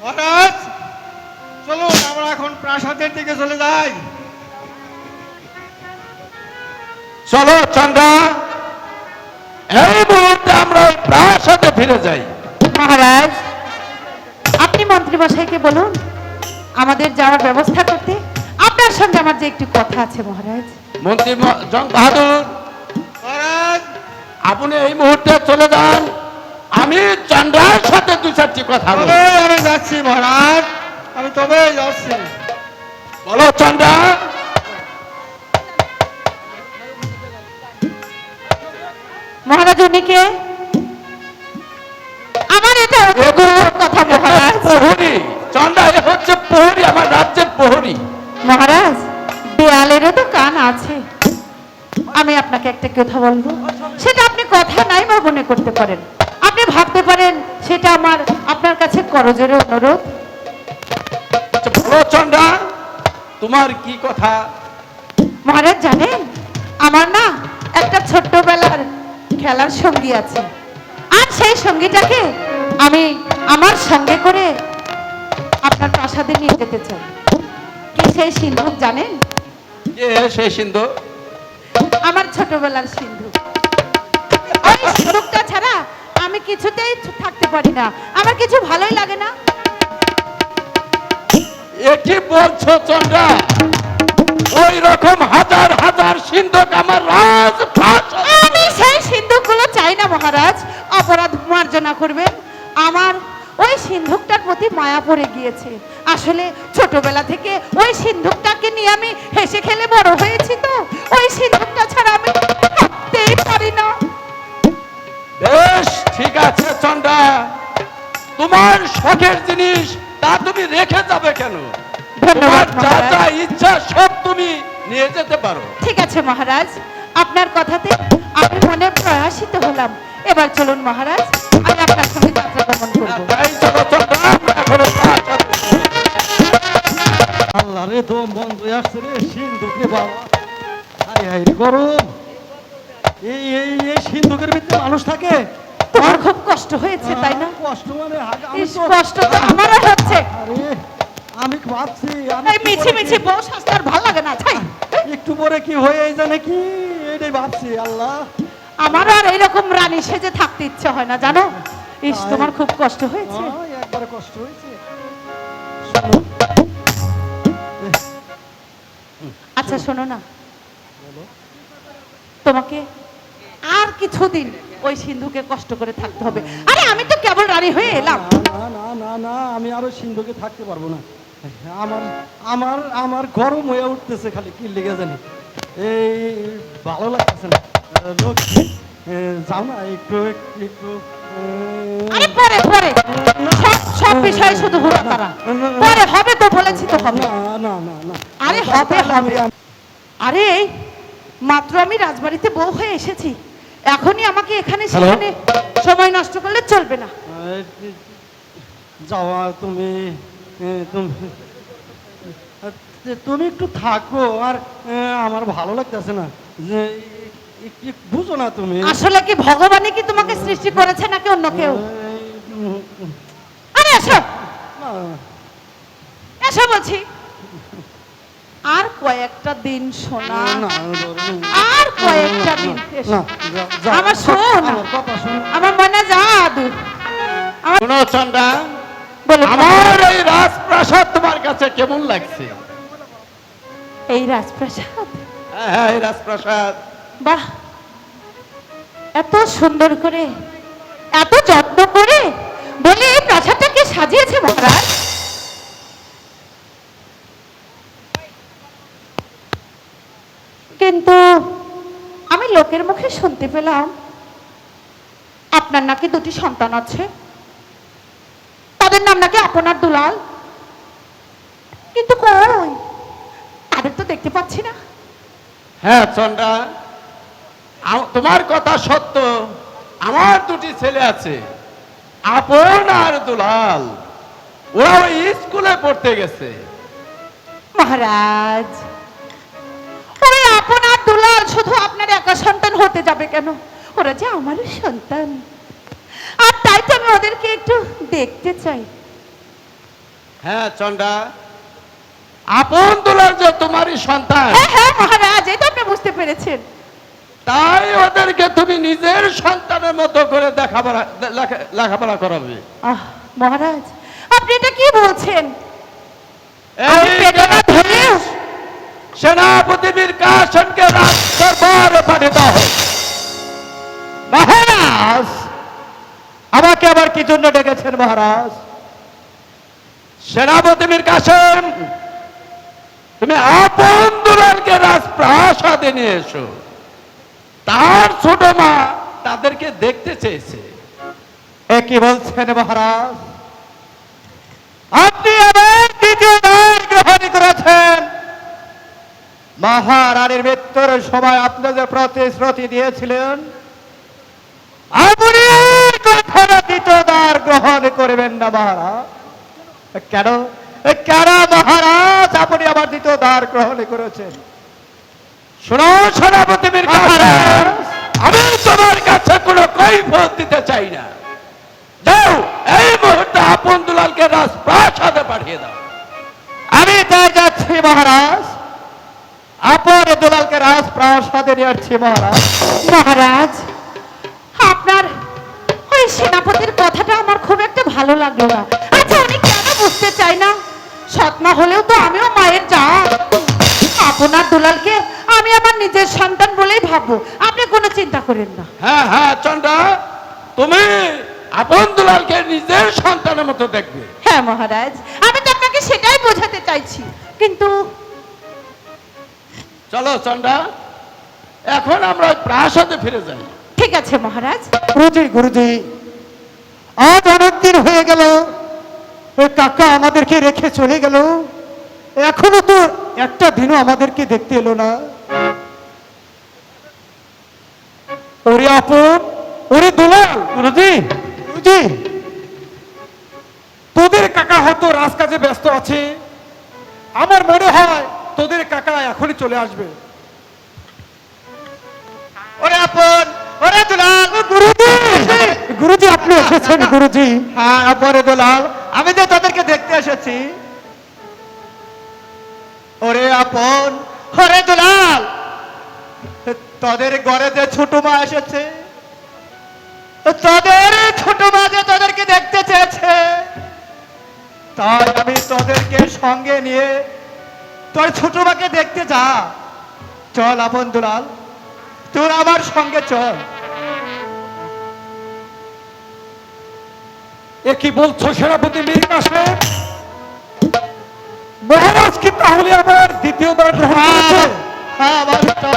মহারাজ চলুন আমরা এখন প্রাসাদের দিকে চলে যাই। চলো চন্দ্রা, এই মুহূর্তে আমরা ওই প্রাসাদে ফিরে যাই। মহারাজ, আপনি মন্ত্রী মশাইকে বলুন আমাদের যাওয়ার ব্যবস্থা করতে। আপনার সঙ্গে আমার যে একটু কথা আছে মহারাজ। মন্ত্রী জং বাহাদুর, মহারাজ আপনি এই মুহূর্তে চলে যান, আমি চন্দ্রার সাথে দু চারটি কথা বলবো। তবে আমি যাচ্ছি মহারাজ, আমি তবে যাচ্ছি। বলো চন্দ্রা। মহারাজ উনিকে আমার এটা কথা মহারাজ। প্রহরী চন্দ্রা, এ হচ্ছে প্রহরী, আমার রাজ্যের প্রহরী। মহারাজ, দেয়ালেরও তো কান আছে। আমি আপনাকে একটা কথা বলবো, সেটা আপনি কথা নাই বা মনে করতে পারেন, আপনি ভাবতে পারেন সেটা আমার আপনার কাছে করজোরে অনুরোধ। আচ্ছা বলো চন্দ্রা, তোমার কি কথা? মহারাজ জানেন, আমার না একটা ছোট্টবেলার খেলার সঙ্গী আছে, আর সেই সঙ্গীটাকে আমি আমার সঙ্গে করে আপনার প্রাসাদে নিয়ে যেতে চাই। কি সেই সিন্ধুক জানেন? কে সেই সিন্ধু? আমার ছোটবেলার সিন্ধু। ওই সিন্ধুকটা ছাড়া আমি কিছুতেই থাকতে পারি না, আমার কিছু ভালোই লাগে না। এ কি বলছো চন্দ্রা? ওই রকম হাজার হাজার সিন্ধুক আমার রাজ আমি সেই সিন্ধুকগুলো চাই না মহারাজ, অপরাধ মার্জনা করবেন। আমার ওই সিন্ধুকটার প্রতি মায়া পড়ে গিয়েছে। আসলে ছোটবেলা থেকে ওই সিন্ধুকটাকে নিয়ে আমি হেসে খেলে বড় হয়েছি, তো ওই সিন্ধুকটা ছাড়া আমি থাকতেই পারি না। বেশ ঠিক আছে চন্দ্রা, তোমার শখের জিনিস তা তুমি রেখে যাবে কেন? ধন্যবাদ তোমার যা যা মহারাজ। ইচ্ছা সব তুমি নিয়ে যেতে পারো। ঠিক আছে মহারাজ, আপনার কথাতে আমি মনে প্রয়াসিত হলাম। এবার চলুন মহারাজ, আমি আপনার সঙ্গে যাত্রা গমন করবো। তাই চলো চন্দ্রা, আমরা এখনো প্রাসাদে। আল্লাহ রে, তো বন্ধ আসছে রে সিন্ধুক রে বাবা। হাই হাই রে গরম। এই এই এই সিন্ধুকের ভিতরে মানুষ থাকে? তোমার খুব কষ্ট হয়েছে তাই না? কষ্ট মানে আমি ইস, তো- কষ্ট তো আমারও হচ্ছে। আরে আমি ভাবছি আমি এই কি মিছি করে মিছি কি- বউ শাস্তার ভাল লাগে না, ছাই। একটু পরে কি হয়ে জানে কি, এটাই ভাবছি। আল্লাহ, আমার আর এইরকম রানী সেজে থাকতে ইচ্ছে হয় না জানো। ইস, তোমার খুব কষ্ট হয়েছে। একবারে কষ্ট হয়েছে। আচ্ছা শোনো না, তোমাকে আর কিছুদিন ওই সিন্ধুকে কষ্ট করে থাকতে হবে। আরে আমি তো কেবল রানী হয়ে এলাম। না না না না, আমি আরো সিন্ধুকে থাকতে পারবো না। আমার আমার আমার গরম হয়ে উঠতেছে, খালি কি লেগে জানি। এই ভালো লাগতেছে না। লক্ষ্মী, যাও না একটু একটু একটু। আরে পরে পরে সব সব বিষয়ে শুধু হুড়াতারা পরে হবে তো বলেছি তো হবে আরে হবে হবে আরে মাত্র আমি রাজবাড়িতে বউ হয়ে এসেছি এখনই আমাকে এখানে সেখানে সময় নষ্ট করলে চলবে না যাওয়া তুমি তুমি তুমি একটু থাকো আর আমার ভালো লাগতেছে না যে বুঝো না তুমি আসলে কি ভগবানই কি তোমাকে সৃষ্টি করেছে নাকি অন্য কেউ আরে এসো এসো বলছি আর কয়েকটা দিন শোনা আর কয়েকটা দিন এসো। আমার শোন আমার মনে জাদু শোনো চন্দ্রা, বলো আমার এই রাজপ্রাসাদ তোমার কাছে কেমন লাগছে? এই রাজপ্রাসাদ হ্যাঁ হ্যাঁ, এই রাজপ্রাসাদ বাহ এত সুন্দর করে এত যত্ন করে বলে এই প্রাসাদটাকে সাজিয়েছে মহারাজ কিন্তু আমি লোকের মুখে শুনতে পেলাম আপনার নাকি দুটি সন্তান আছে তাদের নাম নাকি আপনার দুলাল কিন্তু কই তাদের তো দেখতে পাচ্ছি না হ্যাঁ চন্দ্রা, তোমার কথা সত্য। আমার দুটি ছেলে আছে, আপন আর দুলাল। ওরা ওই স্কুলে পড়তে গেছে। মহারাজ ওই আপনার দুলাল শুধু আপনার একা সন্তান হতে যাবে কেন ওরা যে আমারও সন্তান আর তাই তো আমি ওদেরকে একটু দেখতে চাই হ্যাঁ চন্দ্রা, আপন দুলাল যে তোমারই সন্তান, হ্যাঁ হ্যাঁ মহারাজ এই তো আপনি বুঝতে পেরেছেন তাই ওদেরকে তুমি নিজের সন্তানের মতো করে লেখাপড়া করাবে। আহ মহারাজ আপনি এটা কি বলছেন এই আমি পেটে না ধরলেও সেনাপতি বীর কাসেমকে রাজদরবারে পাঠিয়ে দাও। মহারাজ আমাকে আবার কি জন্য ডেকেছেন মহারাজ? সেনাপতি বীর কাসেম, তুমি আপন দুলালকে রাজপ্রাসাদে নিয়ে এসো। তার ছোট মা তাদেরকে দেখতে চেয়েছে। এ কি বলছেন মহারাজ? আপনি আবার দ্বিতীয় বার গ্রহণ করেছেন। মহারানীর মৃত্যুর সময় আপনি যে প্রতিশ্রুতি দিয়েছিলেন আপনি কখনো দ্বিতীয় বার গ্রহণ করবেন না মহারাজ। কেন কেন মহারাজ আপনি আবার দ্বিতীয় বার গ্রহণ করেছেন? শোনো সেনাপতি বীর কাসেম, আমি তোমার কাছে কোনো কৈফিয়ত দিতে চাই না। যাও এই মুহূর্তে আপন দুলালকে রাজপ্রাসাদে পাঠিয়ে দাও। আমি তাই যাচ্ছি মহারাজ। আপন দুলালকে রাজপ্রাসাদে নিয়ে আসছি মহারাজ। মহারাজ আপনার ওই সেনাপতির কথাটা আমার খুব একটা ভালো লাগলো না আচ্ছা উনি কেন বুঝতে চাই না সৎমা হলেও তো আমিও মায়ের জাত আপনার দুলালকে আমি আমার নিজের সন্তান বলেই ভাববো আপনি কোনো চিন্তা করেন না হ্যাঁ হ্যাঁ চন্দ্রা, তুমি আপন দুলালকে নিজের সন্তানের মতো দেখবে। হ্যাঁ মহারাজ আমি তো আপনাকে সেটাই বোঝাতে চাইছি কিন্তু চলো চন্দ্রা, এখন আমরা ওই প্রাসাদে ফিরে যাই। ঠিক আছে মহারাজ গুরুজি গুরুজি, আজ অনেকদিন হয়ে গেল ওই কাকা আমাদেরকে রেখে চলে গেল, এখনো তো একটা দিনও আমাদেরকে দেখতে এলো না। ওরে আপন, ওরে দুলাল, গুরুজি গুরুজি, তোদের কাকা হয়তো রাজকাজে ব্যস্ত আছে। আমার মনে হয় তোদের কাকা এখনই চলে আসবে। ওরে আপন, ওরে দুলাল, গুরুজি, গুরুজি আপনি এসেছেন গুরুজি। হ্যাঁ আপন দুলাল, আমি তো তাদেরকে দেখতে এসেছি। ওরে আপন, ওরে দুলাল, তোদের ঘরে যে ছোট মা এসেছে, তোদের ছোট মা যে তোদেরকে দেখতে চেয়েছে, তাই আমি তোদেরকে সঙ্গে নিয়ে তোর ছোট মাকে দেখতে যা। চল আপন দুলাল, তোর আমার সঙ্গে চল। এ কি বলছো সেনাপতি মীর কাসেম? মহারাজ কি তাহলে আবার দ্বিতীয়বার গ্রহণ করেছে? হ্যাঁ মাস্টার,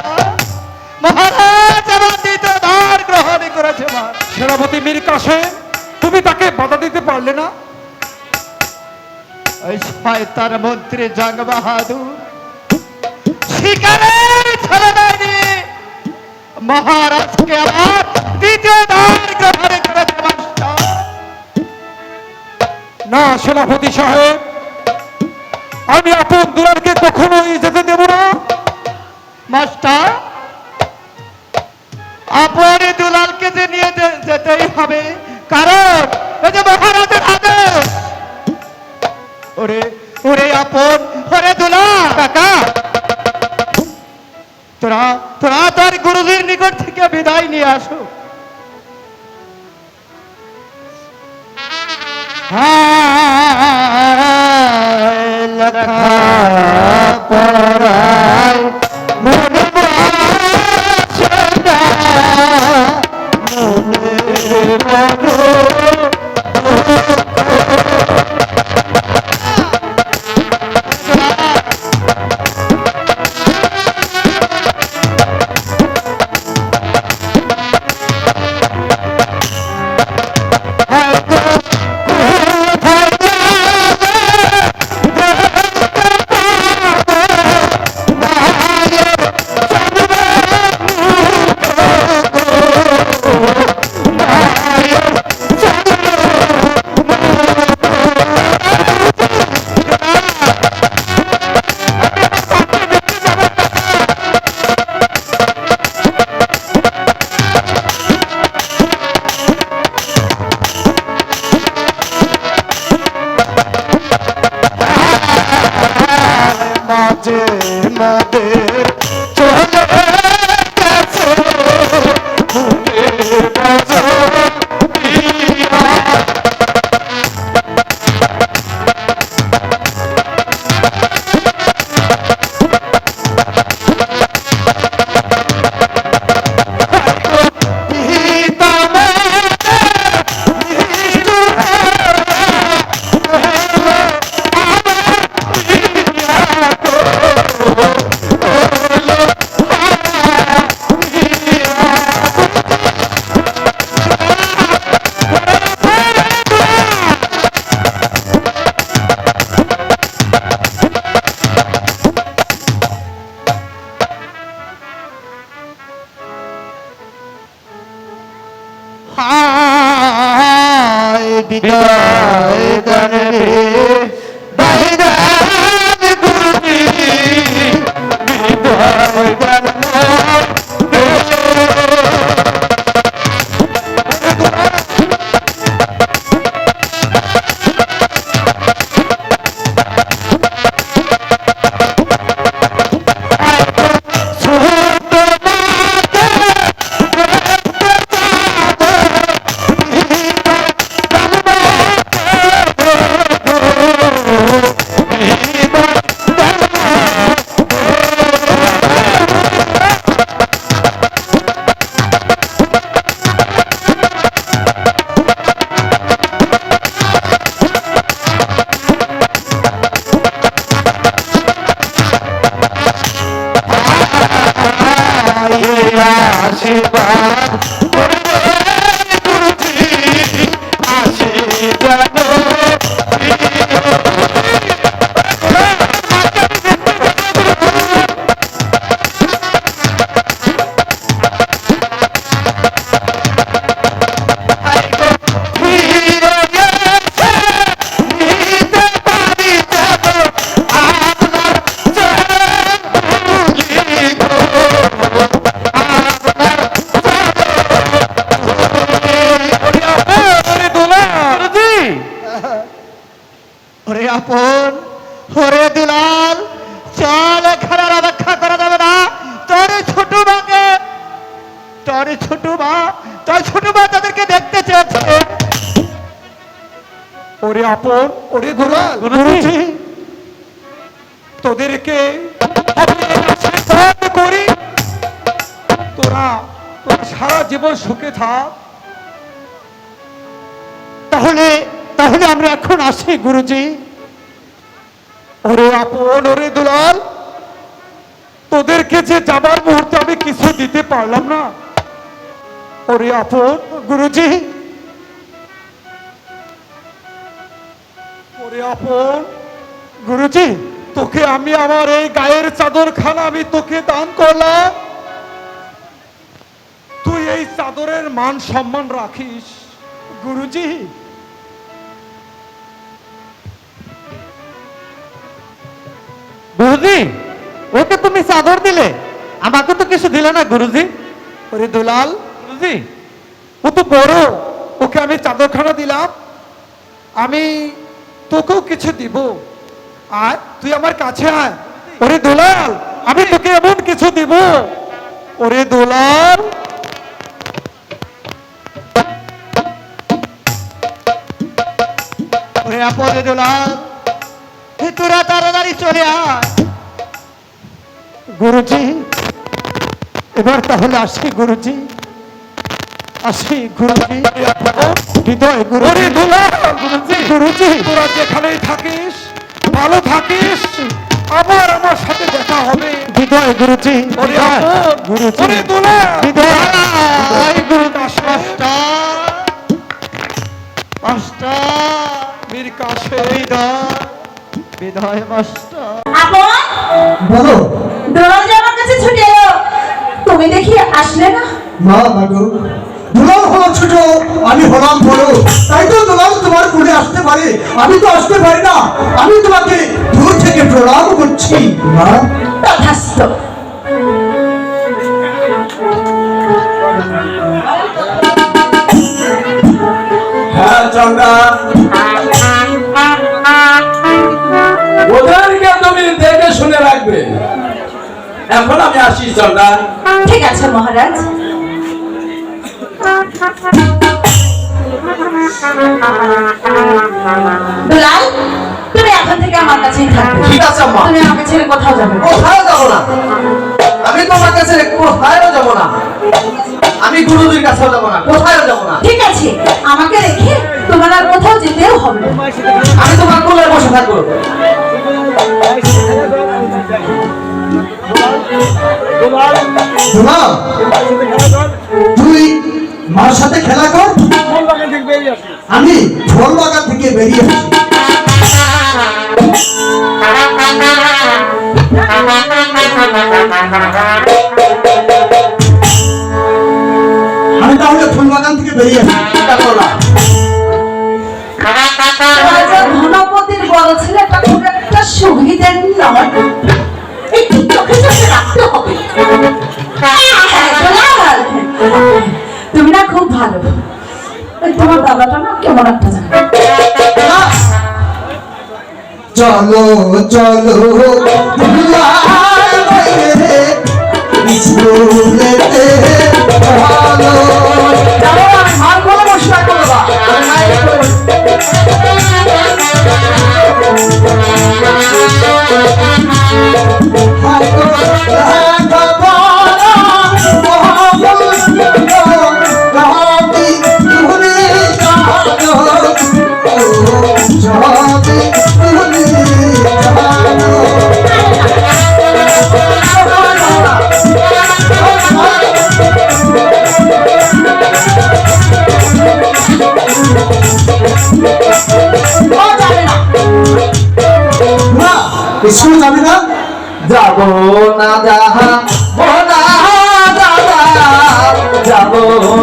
মহারাজ আমার দ্বিতীয় বার গ্রহণ করেছে। মহারাজ সেনাপতি মীর কাসেম, তুমি তাকে বাধা দিতে পারলে না? ওই শয়তান মন্ত্রী জং বাহাদুর শিকারের ছেলে দেয়নি মহারাজকে আমার দ্বিতীয় দ্বার গ্রহণ করেছে মাস্টার। না সেনাপতি সাহেব, আমি আপন দুলালকে কখনোই যেতে দেব না। মাস্টার, আপন দুলালকে যে নিয়ে যেতেই হবে, কারণ এই যে মহারাজের আদেশ। ওরে ওরে আপন, ওরে দুলাল কাকা, তোরা তোরা তোর গুরুজির নিকট থেকে বিদায় নিয়ে আসো। পড়ায় মনে বসে না, মনে মাঝে মাদের চলে গেছে বুকের বাজার দিয়া। পিতা হায় বিদায় গানে বাহিদান গুরুজি, বিদায় গান আশীর্বাদ গুরুজি, আশীর্বাদ ওরে আপন, ওরে দুলাল, চল এখানে আর অপেক্ষা করা যাবে না। তোর ছোট মাকে, তোর ছোট মা তাদেরকে দেখতে চেয়েছে। ওরে আপন, ওরে দুলাল, গুরুজি তোদেরকে আমি আশীর্বাদ করি, তোরা তোরা সারা জীবন সুখে থাক। তাহলে তাহলে আমরা এখন আসি গুরুজি। ওরে আপন, ওরে দুলাল, তোদেরকে যে যাবার মুহূর্তে আমি কিছু দিতে পারলাম না। ওরে আপন গুরুজি, ওরে আপন, গুরুজি, তোকে আমি আমার এই গায়ের চাদরখানা আমি তোকে দান করলাম, তুই এই চাদরের মান সম্মান রাখিস। গুরুজি, গুরুজি, ওকে তুমি চাদর দিলে, আমাকে তো কিছু দিলে না গুরুজি। ওরে দুলাল, গুরুজি, ও তো বড়, ওকে আমি চাদরখানা দিলাম, আমি তোকেও কিছু দিব। আর তুই আমার কাছে আয়। ওরে দুলাল, আমি তোকে এমন কিছু দিব। ওরে দুলাল, ওরে আপদে দুলাল, তোরা তাড়াতাড়ি চলে আয়। গুরুজি, এবার তাহলে আসি গুরুজি, আসি গুরুজি। হৃদয় গুরুজি, গুরুজি, গুরুজি, তোরা যেখানেই থাকিস ভালো থাকিস, আবার আমার সাথে দেখা হবে। হৃদয় গুরুজি, গুরুজি, হৃদয় গুরু মীর কাশেম, বিদায় মাস্টার। আপন বলো দোলাল যে আমার কাছে ছুটে এলো, তুমি দেখি আসলে না। মা বাগো, দুলাল হলো ছোট, আমি হলাম বড়, তাই তো দুলাল তোমার কোলে আসতে পারে, আমি তো আসতে পারি না। আমি তোমাকে দূর থেকে প্রণাম করছি মা। তথাস্তু। হ্যাঁ চন্ডা, ওদেরকে তুমি দেখে শুনে রাখবে। এখন আমি আসি চন্ডা। ঠিক আছে মহারাজ। দুলাল, তুমি এখন থেকে আমার কাছেই থাকবে। ঠিক আছে আম্মা। তুমি আমাকে ছেড়ে কোথাও যাবে না। কোথাও যাবো না, আমি তোমার কাছে কোথায়ও যাবো না, আমি গুরুজির কাছেও যাবো না, কোথায়ও যাবো না। ঠিক আছে, আমাকে রেখে তোমার আর কোথাও যেতেও হবে না। আমি তোমার কোলে বসে থাকবো। দুলাল, তুই মার সাথে খেলা কর, আমি ফল বাগান থেকে বেরিয়ে আসি। আমি তাহলে ফুল বাগান থেকে বেরিয়ে আসি। চিন্তা করো না। রাজা ধনপতির বড় ছেলেটা খুব একটা সুবিধের নয়, একটু চোখে চোখে রাখতে হবে। দুলাল, তুমি না খুব ভালো, ওই তোমার দাদাটা না কেমন একটা জানে। চলো চলো দুলাল বাইরে, স্কুলেতে ভালো। যাবো না, আমি মার কোলে বসে থাকবো বাবা। আমি মায়ের কোলে বসে- স্কুল যাবি না? যাবো না যাহা বোনা দাদা, যাবো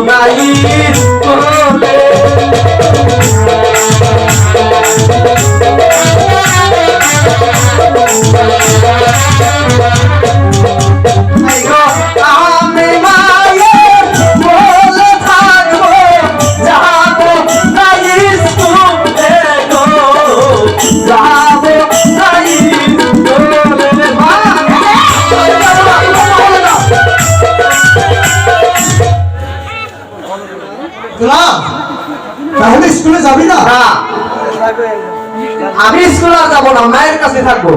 না স্কুলে। আমি মায়ের বলে থাকবো, যাবো না স্কুলে গো, যাবো না স্কুলে। মা, দুলাল, তাহলে স্কুলে যাবি না? না, আমি স্কুলে আর যাবো না, মায়ের কাছে থাকবো।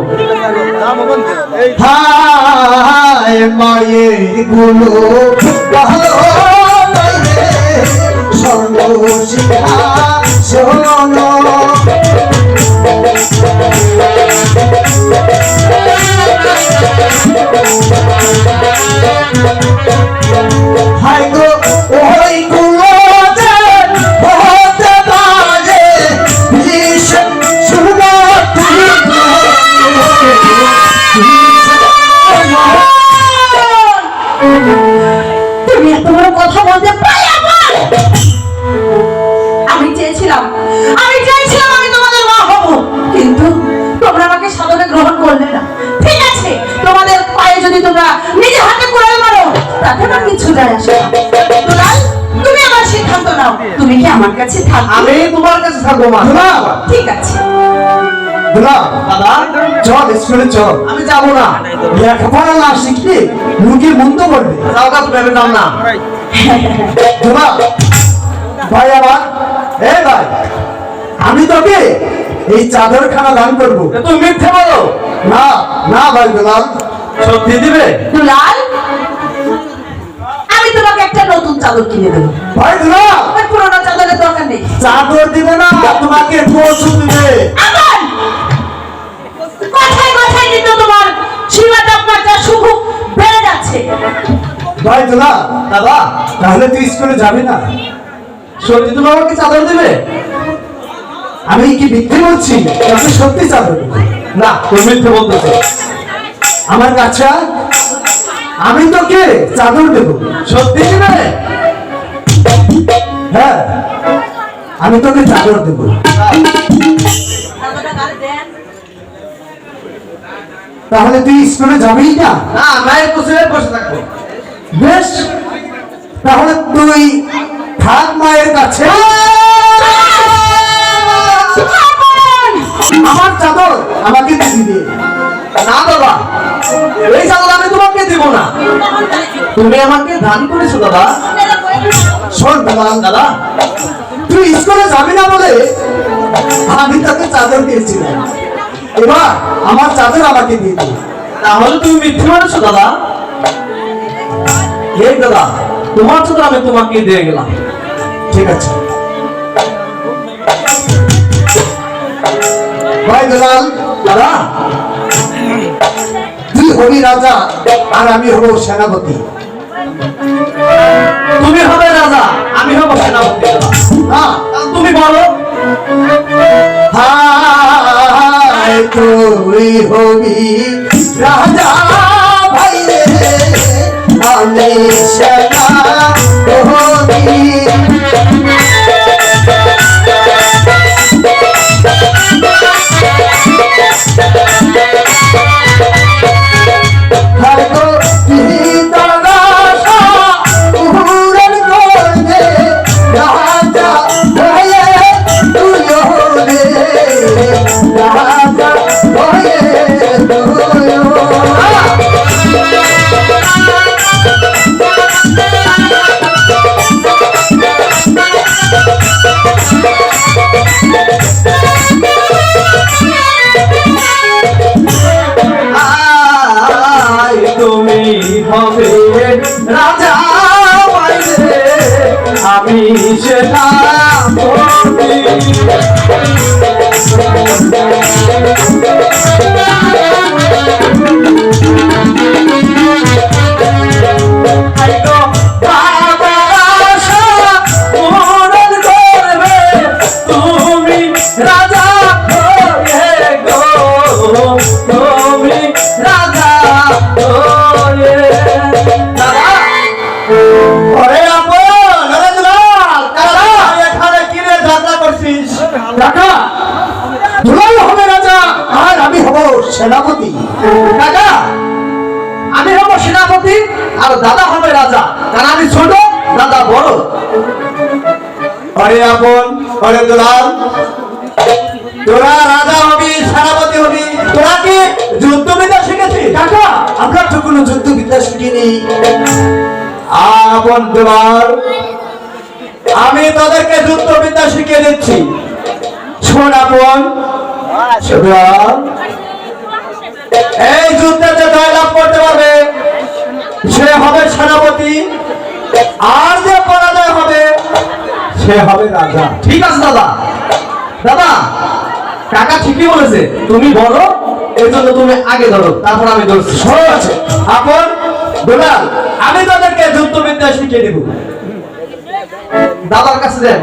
হায় মায়ের গুলো ভালো লাগে, সর্বশিক্ষা শোনো। হায় গো ওই গুলো যে হতে পারে ভীষণ সুন্দর। থাকবে। আমি তোমার কাছে থাকবো মা। দুলাল ঠিক আছে। দুলাল দাদা চল স্কুলে চল। আমি যাবো না। লেখাপড়া না শিখলে মুখে মন্দ করবে। যাও গা, তুমি আমি যাও না। দুলাল ভাই আমার, এ ভাই, আমি তোকে এই চাদরখানা দান করবো। তুমি মিথ্যে বলো। না না ভাই দুলাল, সত্যি দিবে? দুলাল, আমি তোমাকে একটা নতুন চাদর কিনে দেবো। ভাই দুলাল ওই পুরোনো চাদরের দরকার নেই। চাদর দিবে না, তোমাকে পৌঁছে দিবে। আবার কথায় কথায় কিন্তু তোমার সীমা তাপমাত্রা শুভ বেড়ে যাচ্ছে। ভাই দুলাল, দাদা তাহলে তুই স্কুলে যাবি না? সত্যি তুমি আমাকে চাদর দিবে? আমি কি মিথ্যে বলছি? তোকে সত্যি চাদর দেবো। না, তুমি মিথ্যে বলতেছো। আমার কাছে আয়, আমি তোকে চাদর দেবো। সত্যি দিবে? হ্যাঁ, আমি তোকে চাদর দেবো। তাহলে তুই স্কুলে যাবি না? না, মায়ের কুশলে বসে থাকবো। বেশ, তাহলে তুই থাক মায়ের কাছে। আমার চাদর আমাকে দিয়ে দিবি। না দাদা, এই চাদর আমি তোমাকে দিব না। তুমি আমাকে দান করেছো দাদা। শোন দুলাল, দাদা তুই স্কুলে যাবি না বলে আমি তোকে চাদর দিয়েছিলাম, এবার আমার চাদর আমাকে দিয়ে দিবি। তাহলে তুমি মিথ্যে বলেছো দাদা। এই দাদা, তোমার চাদর আমি তোমাকে দিয়ে গেলাম। ঠিক আছে ভাই দুলাল, দাদা তুই হবি রাজা আর আমি হব সেনাপতি। তুমি হবে রাজা, আমি হব সেনাপতি। দাদা হ্যাঁ, তাহলে তুমি বলো। হায় তুই হবি রাজা ভাই রে, আমি সেনাপতি। হয়তো পিতারাশা পূরণ করবে, রাজা হয়ে তুই হবে, রাজা হয়ে তুই আয় তুমি হবে রাজা বাইরে, আমি সেনাপতি। হয়তো বাবার আশা পূরণ করবে, তুমি রাজা হয়ে গো, তুমি রাজা হয়ে। দাদা ওরে আপন, ওরে দুলাল, দাদা এখানে কিনে যাত্রা করছিস? কাকা, দুলাল হবে রাজা আর আমি হব সেনাপতি। কাকা, আমি হব সেনাপতি আর দাদা হবে রাজা, কারণ আমি ছোট, দাদা বড়। ওরে আপন, ওরে দুলাল, তোরা রাজা হবি, সেনাপতি হবি। তোরা কি যুদ্ধবিদ্যা শিখেছিস? কাকা, আমরা তো কোনো যুদ্ধবিদ্যা শিখিনি। আপন দুলাল, আমি তোদেরকে যুদ্ধবিদ্যা শিখিয়ে দিচ্ছি। শোন আপন, দুলাল, এই যুদ্ধে যে জয়লাভ করতে পারবে সে হবে সেনাপতি, আর যে পরাজয় হবে সে হবে রাজা। ঠিক আছে দাদা। দাদা কাকা ঠিকই বলেছে, তুমি বড়, এই জন্য তুমি আগে ধরো, তারপর আমি ধরছি। আছে আপন দুলাল, আমি তোদেরকে যুদ্ধবিদ্যা শিখিয়ে দিব। দাদার কাছে দেন।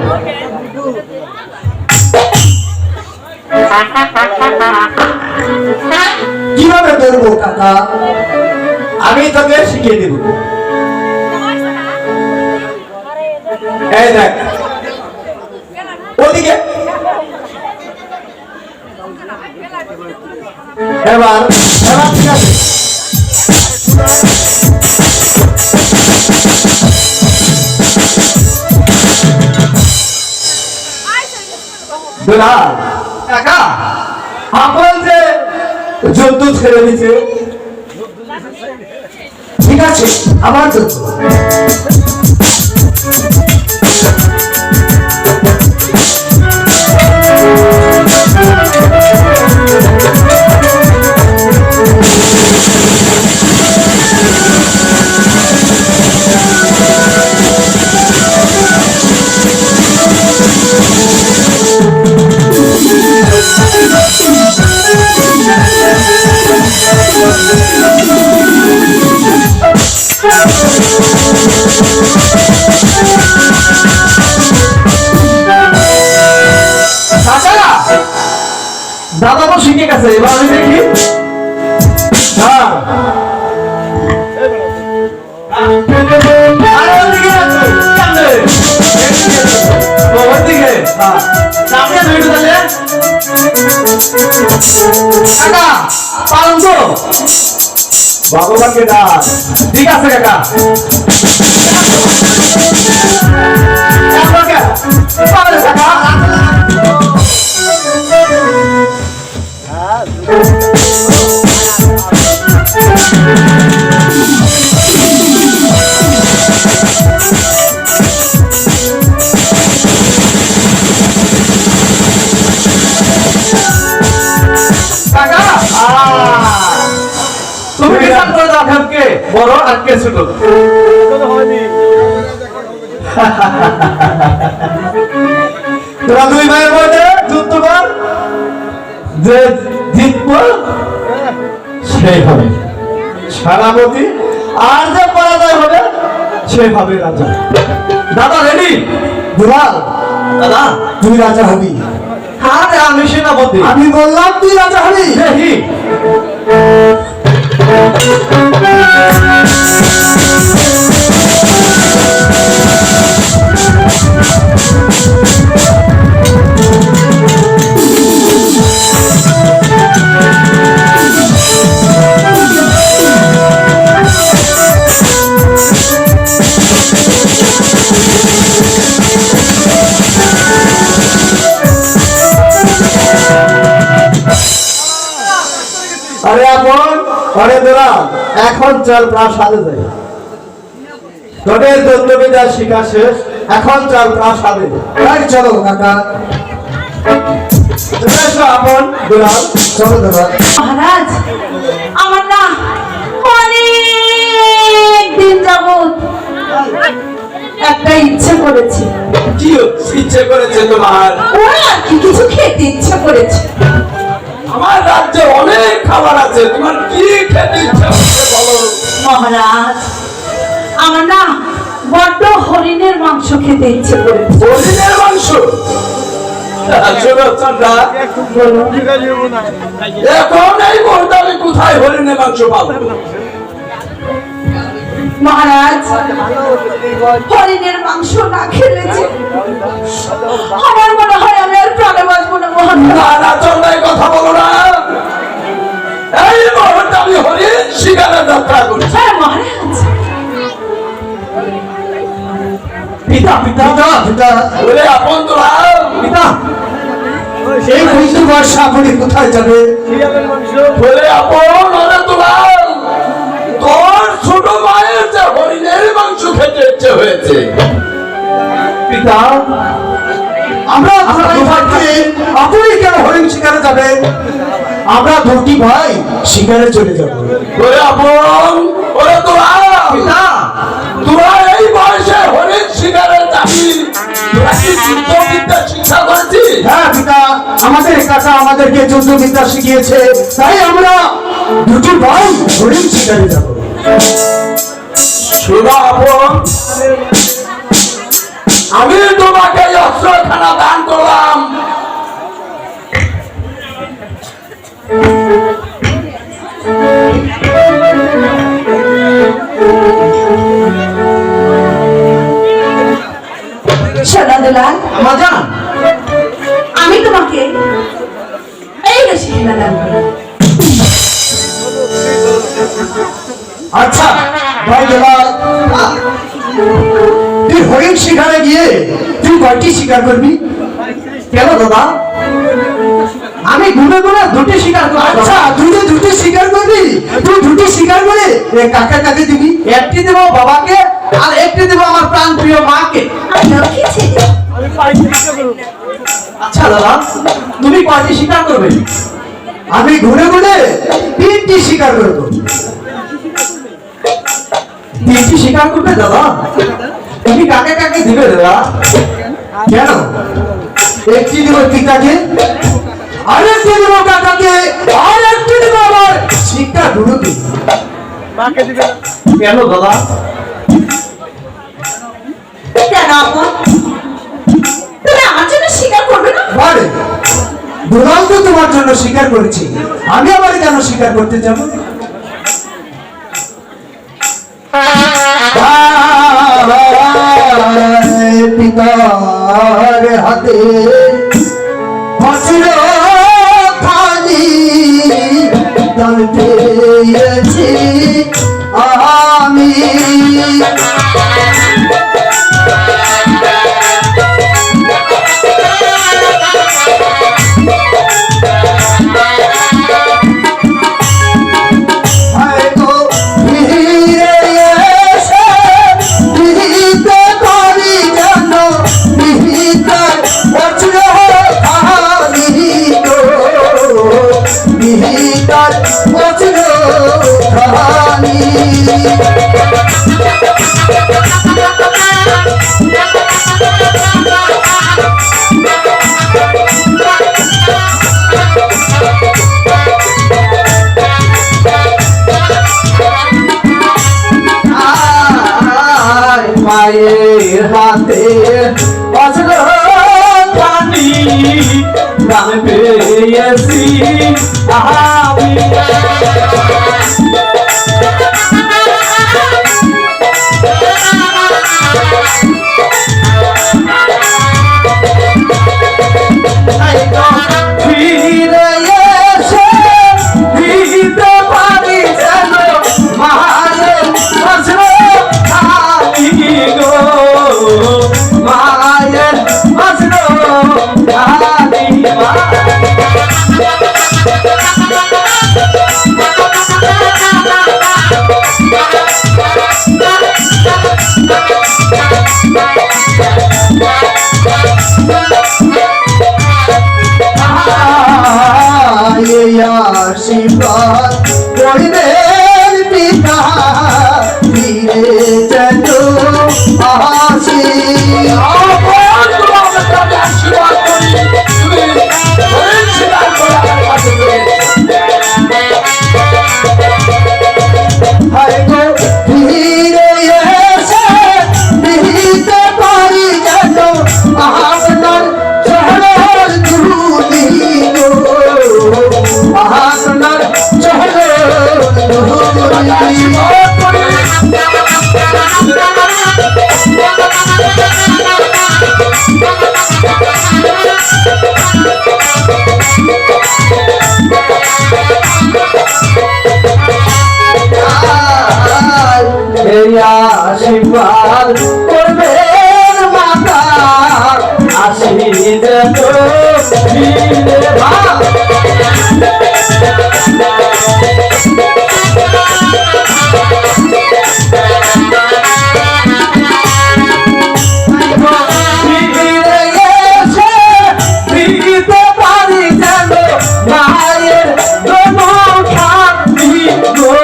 কিভাবে ধরবো কাকা? আমি তোকে শিখিয়ে দিব। এই দেখ, ওদিকে এবার এবার ঠিক আছে। যুদ্ধ ছেড়ে দিচ্ছে। ঠিক আছে, আমার যুদ্ধ। দাদা তো শিখে গেছে, এবার আমি দেখি। হ্যাঁ, আরে ওদিকে আছো, সামনে। ও, ওদিকে। হ্যাঁ, সামনে আসো একটু তাহলে। কাকা, পালন তো? ভগবানকে ডাক। ঠিক আছে কাকা। কাকা, পালন কাকা। কাকা, তুমি কি চান করে দাও খামকে বড় আর কে ছোট? তোরা দুই ভাইয়ের মধ্যে যুদ্ধ কর, যে জিতবো সেই হবে সেনাপতি, আর যে পরাজয় হবে সে হবে রাজা। দাদা রেডি? দুলাল, দাদা তুই রাজা হবি। আরে আমি সেনাপতি। আমি বললাম তুই রাজা হবি। দেখি। আরে আপন, আরে তোরা এখন চল প্রাসাদে যাই। তোদের দণ্ডবিদ্যার শিক্ষা শেষ, এখন চল প্রাসাদে। তাই চলো কাকা। এসো আপন, দুলাল, চলো দাদা। মহারাজ, আমার না অনেক দিন যাবত একটা ইচ্ছে করেছে। কি ইচ্ছে করেছে তোমার? ওই আর কি কিছু খেতে ইচ্ছে করেছে। আমার রাজ্যে অনেক খাবার আছে, তোমার কি খেতে ইচ্ছা করছে বলো? মহারাজ, আমার না বড্ড হরিণের মাংস খেতে ইচ্ছে করেছে। হরিণের মাংস? শোনো চন্দ্রা, এখন এই মুহূর্তে আমি কোথায় হরিণের মাংস পাবো? মহারাজ, হরিণের মাংস না খেলে যে আমার মনে হয় আমি আর প্রাণে বাঁচবো না। মহারাজ, না না চন্দ্রা, এই কথা বলো না। এই মুহূর্তে আমি হরিণ শিকারে যাত্রা করছি। হ্যাঁ মহারাজ। পিতা পিতা পিতা, বলে আপন তোরা পিতা, এই বন্ধু বর্ষা আপনি কোথায় যাবে? বলে আপন ওরে তোরা, তোর ছোট মায়ের যে হরিণের মাংস খেতে ইচ্ছে হয়েছে। পিতা, আমরা আপনার ভাইকে আপনি কেন হরিণ শিকারে যাবেন? আমরা দুটি ভাই শিকারে চলে যাব। ওরে আপন, ওরে তোরা, পিতা, তোরা এই বয়সে হরিণ শিকারে যাবি? তোরা কি যুদ্ধবিদ্যা শিক্ষা করেছিস? হ্যাঁ পিতা, আমাদের কাকা আমাদেরকে যুদ্ধবিদ্যা শিখিয়েছে, তাই আমরা দুটি ভাই হরিণ শিকারে যাব। শোনো আপন, আমি তোমাকে এই অস্ত্রখানা দান করলাম। সোনা দুলাল, আমার জান, আমি তোমাকে এই রশি খেলা দান করি। আচ্ছা ভাই দুলাল, তুই হরিণ শিকারে গিয়ে তুই কয়টি শিকার করবি? কেন দাদা? আমি ঘুরে ঘুরে দুটি শিকার করব। আচ্ছা, তুই যে দুটি স্বীকার করে কাকা কাকে দিবি? একটি দেবো বাবাকে আর একটি দেবো আমার প্রাণ প্রিয় মাকে। আচ্ছা দাদা, তুমি কয়টি স্বীকার করবে? আমি ঘুরে ঘুরে 3টি স্বীকার করবো। 3টি স্বীকার করবে দাদা? তুমি কাকে কাকে দিবে দাদা? কেন? একটি দেবো পিতাকে, আরেকটি দেবো কাকাকে, আর একটি দেবো আমার শিক্ষা গুরুকে। কেন দাদা? কেন আপন? তুমি আমার জন্য স্বীকার করবে না? আরে দুলাল তো তোমার জন্য স্বীকার করেছি, আমি আবার কেন স্বীকার করতে যাব? পিতার হাতে বজ্র খালি দান পেয়েছি আমি। হয়তো ফিরে এসে বিহিতে করি যেন বিহিতে বজ্র খালি গো, বিহিতার বজ্র খালি। মায়ের হাতে বজ্র পানি দান পেয়েছি আমি। ফিরে এসে দিতে পারি যেন মায়ের বজ্র খালি গো, মায়ের বজ্র খালি। আশীর্বাদ করিবেন পিতা ফিরে যেন আসি। হয়তো ফিরে এসে দিতে পারি যেন আপনার চরণ ধুলি গো, আপনার চরণ ধুলি। এই আশীর্বাদ করবেন মাতা আসি যেন ফিরে মা। ফিরে এসে দিতে পারি যেন মায়ের দোনো খালি গো,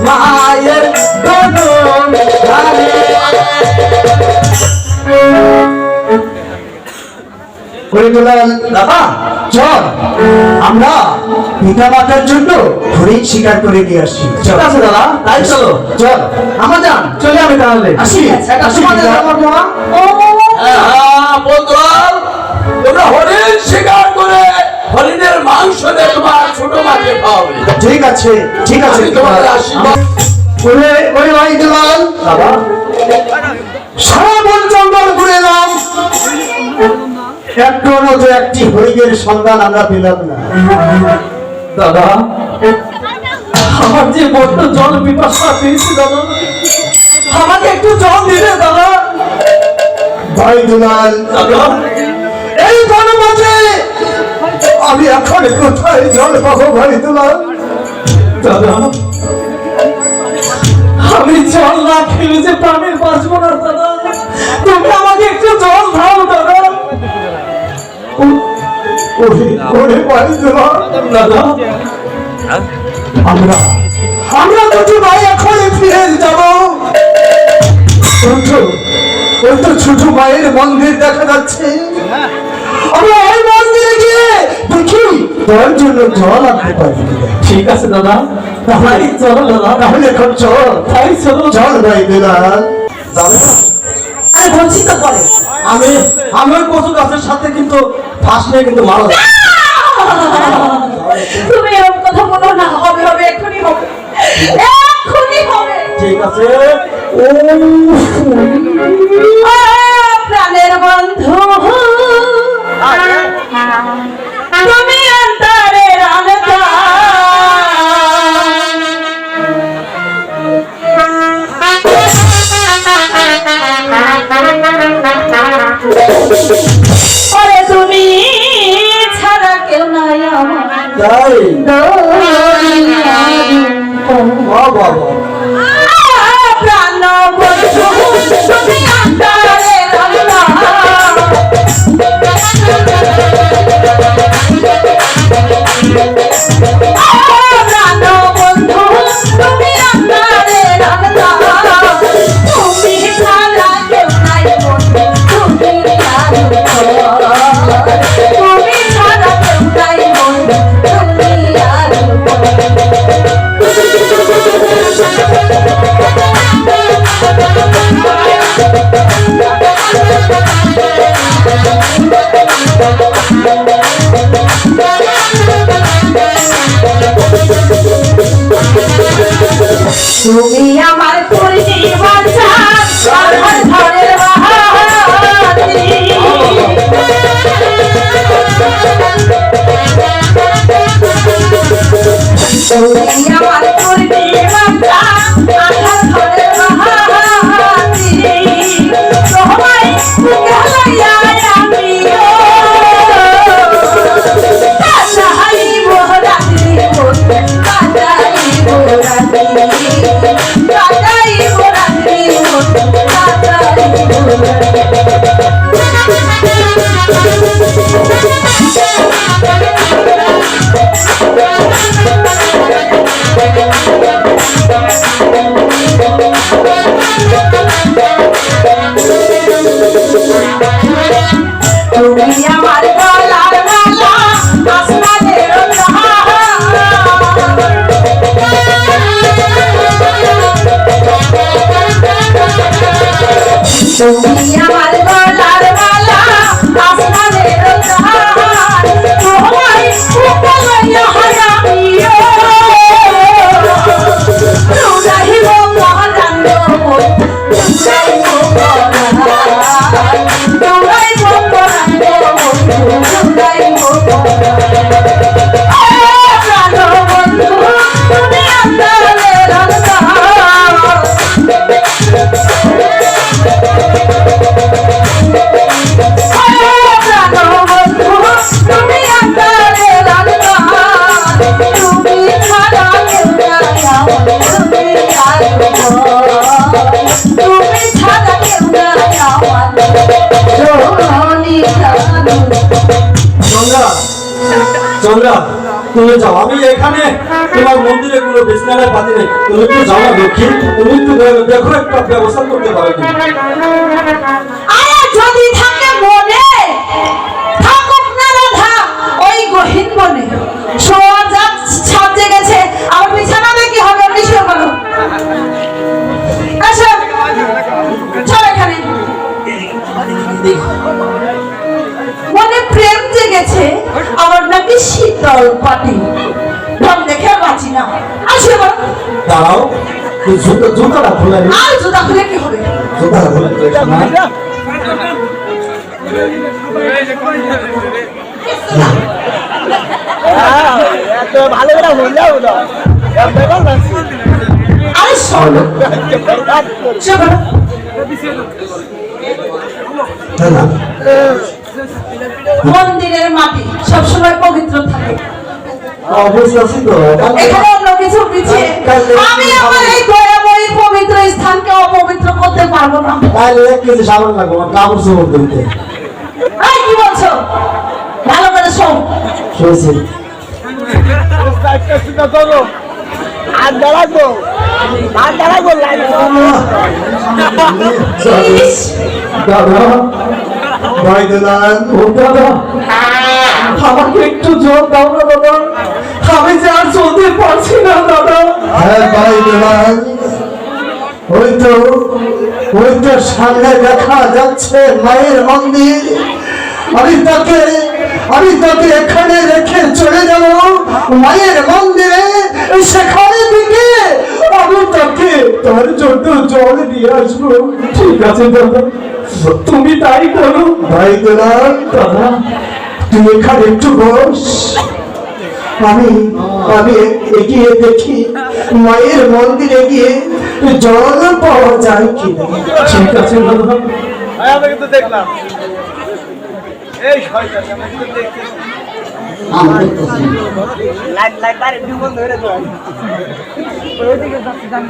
মায়ের দোনো খালি। দাদা চল আমরা পিতা মাতার জন্য হরিণ শিকার করে নিয়ে আসি। ঠিক আছে দাদা, তাই চলো, চল আমার যান, চলে আমি তাহলে আসি। একটা সময় বন্ধুরা, তোমরা হরিণ শিকার করে হরিণের মাংস দিয়ে তোমার ছোট মাকে খাওয়াবে। ঠিক আছে, ঠিক আছে। আমি তোমাদের আশীর্বাদ। ওরে ওরে ভাই দুলাল, দাদা সারা বন জঙ্গল ঘুরে এলাম, এখনো তো একটি হরিণের সন্ধান আমরা পেলাম না। দাদা আমার যে বড্ড জল পিপাসা পেয়েছি দাদা, আমাকে একটু জল দিবে দাদা। ভাই দুলাল, এই বনমাঝে আমি এখন কোথায় জল পাবো ভাই দুলাল? দাদা আমি জল না খেলে যে প্রাণের বাঁচবো না দাদা। তুমি আমাকে একটু জল দাও দাদা। ওরে ভাই দুলাল, দাদা আমরা দুটি ভাই এখনই ফিরে যাব। ওই তো ছোট মায়ের মন্দির দেখা যাচ্ছে, আমরা ওই মন্দিরে গিয়ে দেখি তোর জন্য জল আনতে পারি। ঠিক আছে দাদা, তাই চলো দাদা। তাহলে এখন চল, তাই চলো। চল ভাই দুলাল। আরে বলছি তো পরে আমি ওই কচু গাছের সাথে কিন্তু ফাঁস নিয়ে কিন্তু মারা যাবে। তুমি এরকম কথা বলো না, হবে হবে, এক্ষুনি হবে, এক্ষুনি হবে। ঠিক আছে। ও ও প্রাণের বন্ধু, তুমি অন্তরের আনন্দা, ওরে তুমি ছাড়া কেউ নাই আমার তাই বাবা প্রাণ বন্ধু, তুমি অন্তরের আনন্দা, প্রাণ বন্ধু, তুমি অন্তরের আনন্দা, তুমি ছাড়া কেউ নাই বন্ধু, তুমি তুমি ছাড়া কেউ নাই বন্ধু, তুমি আর তুমি আমার পরিবার ঘরের বাহারি, তুমি আমার পরিবার ঘরের বাহারি, তোমায় গেলাইয়া আমি কাটাই মোহরাত্রি, কাটাই মোহরাত্রি, কাটাই মোহরাত্রি, কাটাই তুমি আমার গলার মালা, আসমানের তুমি আমার গলার মালা, আসমানের তোমায় উপলইয়া হারামিও রুদাহিব মহারান্দ রুদাহিব রুদাহিব মহারান্দ রুদাহিব প্রাণ বন্ধু, তুমি অন্তরের আনন্দা, চন্দ্রা চন্দ্রা তুমি যাও, আমি এখানে তোমার মন্দিরে কোনো বিছানায় পাতি নেই, তুমি একটু যাও না লক্ষ্মী, তুমি একটু দেখো একটা ব্যবস্থা করতে পারো কিনা। আরে যদি থাকে মনে থাকুক না রাধা ওই গহীন বনে, শোয়া যাক সাজে গেছে, আমার বিছানাতে কি হবে আপনি শুয়ে বলো। আসো চল এখানে, মনে প্রেম জেগেছে আমার নাকি শীতল পাটি, ঢং দেখে আর বাঁচি না। আসো বলো। দাঁড়াও, জুতাটা খুলে নি। আর জুতা খুলে কি হবে? জুতাটা খুলে আরে শোনো, শোনো মন্দিরের মাটি সবসময় পবিত্র থাকে, অবশ্যই তো এখানে অন্য পিছু পিছিয়ে আমি আমার এই দয়াময়ী পবিত্র স্থানকে অপবিত্র করতে পারবো না। তাহলে 1 কেজি সাবান লাগবে আমার কাপড় চোপড় ধুইতে। এই কি বলছো? ভালো করে শোন। শুনছি ইস, দাদা ভাই দুলাল ও দাদা, আমাকে একটু জোর দাও না দাদা, আমি যে আর চলতে পারছি না দাদা। হ্যাঁ ভাই দুলাল ওই তো সামনে দেখা যাচ্ছে মায়ের মন্দির। আমি তাকে এখানে রেখে চলে যাব মায়ের মন্দিরে। সেখানে থেকে আমি তাকে তার জন্য জল দিয়ে আসবো। ঠিক আছে দাদা, তুমি তাই করো। ভাই দুলাল দাদা, তুই এখানে একটু বস, আমি এগিয়ে দেখি মায়ের মন্দিরে গিয়ে জল পাওয়া যায় কিনা। ঠিক আছে দাদা। আমরা কিন্তু দেখলাম এই শয়তান আমরা কিন্তু দেখছি লাইট লাইট আরে দুই বন্ধ হয়ে গেল ওইদিকে যাচ্ছে জানি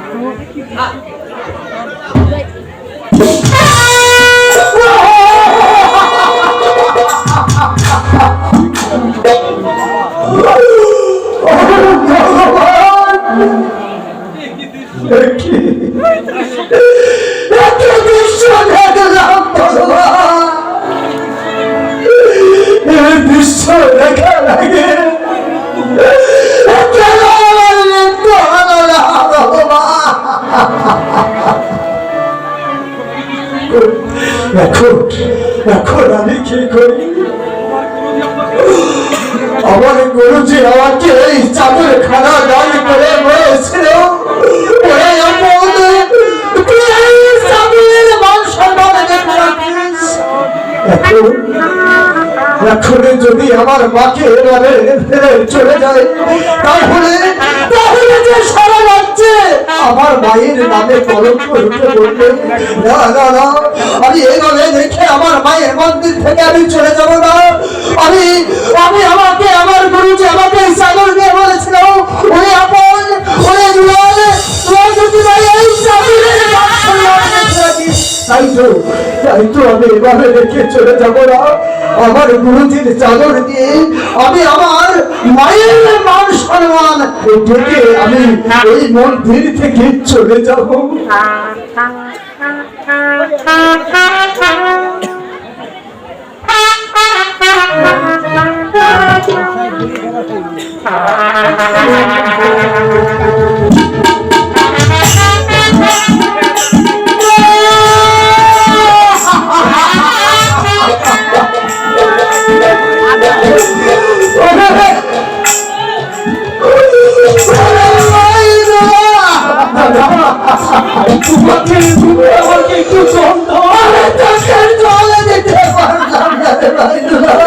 দৃশ্য দেখা লাগে এখন আমি কি করি? আমার গুরুজি আমাকে এই চাদর খানা দান করে বলেছিল এখন যদি আমার মাকে এভাবে ফেলে চলে যায় তাহলে যে সারা রাজ্যে আমার মায়ের নামে কলঙ্ক উঠে বলবে। না না না, আমি এইভাবে দেখে আমার মায়ের মন্দির থেকে আমি চলে যাব না। আমি আমাকে আমার গুরুজি আমাকে এই চাদর দিয়ে বলেছিল ওরে আপন ওরে দুলাল তোর যদি ভাই এই চাদরের তাই তো আমি এভাবে রেখে চলে যাব না। আমার গুরুজির চাদর দিয়ে আমি আমার মায়ের মান সম্মান ডেকে আমি এই মন্দির থেকে চলে যাব। তুমি আমাকে একটু জল দাও। আমি তোকে জল দিতে পারলাম না রে ভাই দুলাল।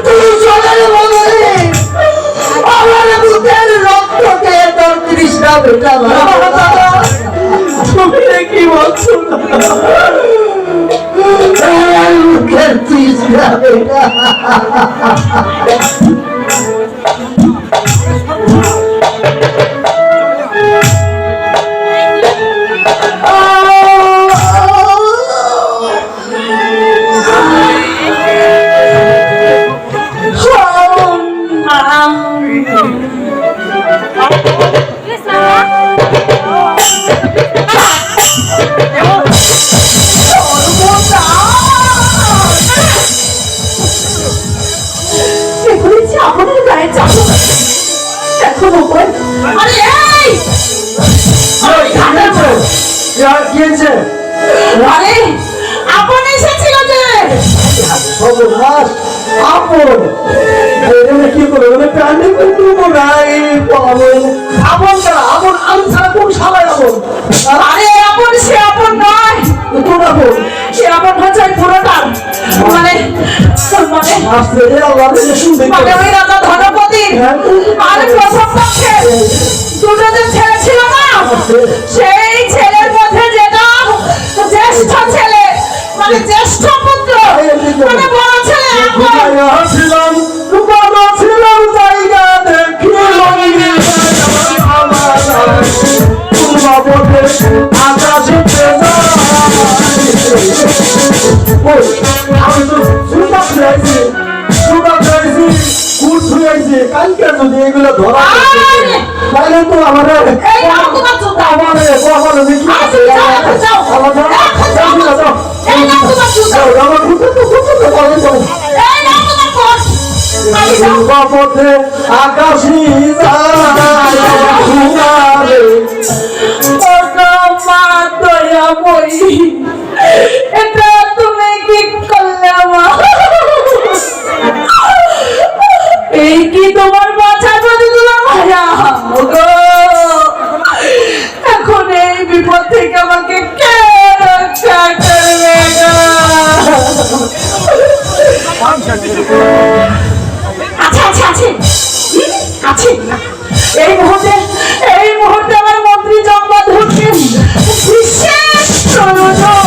তুই জলের বদলে আমার বুকের রক্তকে তোর তৃষ্ণা মেটাবো। তুমি কি বলছো? আমার বুকের তৃষ্ণা মেটাবো। কি করে প্রাণী আপন আপন আমি ছাড়া কোন সবাই আপন? আরে আপন সে আপন নয়, কোন আপন? সে আপন হচ্ছে পুরোটার মানে ওই রাজা ধনপতি আর প্রথম পক্ষে দুটো যে ছেলে ছিল না, সেই ছেলের মধ্যে যেটা জ্যেষ্ঠ ছেলে মানে জ্যেষ্ঠ পুত্র মানে বড় ছেলে ছিলাম জায়গা দেখি যদি এগুলো ধরা পড়ে, আরে! তাহলে তো আমাদের এই নাও তোমার জুতা। আমাদের কি আরে তুমি যাও, এখন যাও। এখন যাও। এই নাও তোমার জুতা। আমার খুঁজে তো বলে যাও এই নাও তোমার কোট। আরে যাও। পথে আকাশি যায় মা দয়াময়ী, এটা তুমি কি করলে মা? এই কি তোমার বাঁচার প্রতি তোমার মায়া? ওগো, এখন এই বিপদ থেকে আমাকে কে রক্ষা করবে গো? আছে এই মুহূর্তে আমার মন্ত্রী জগবন্ধুকে বিশেষ প্রয়োজন।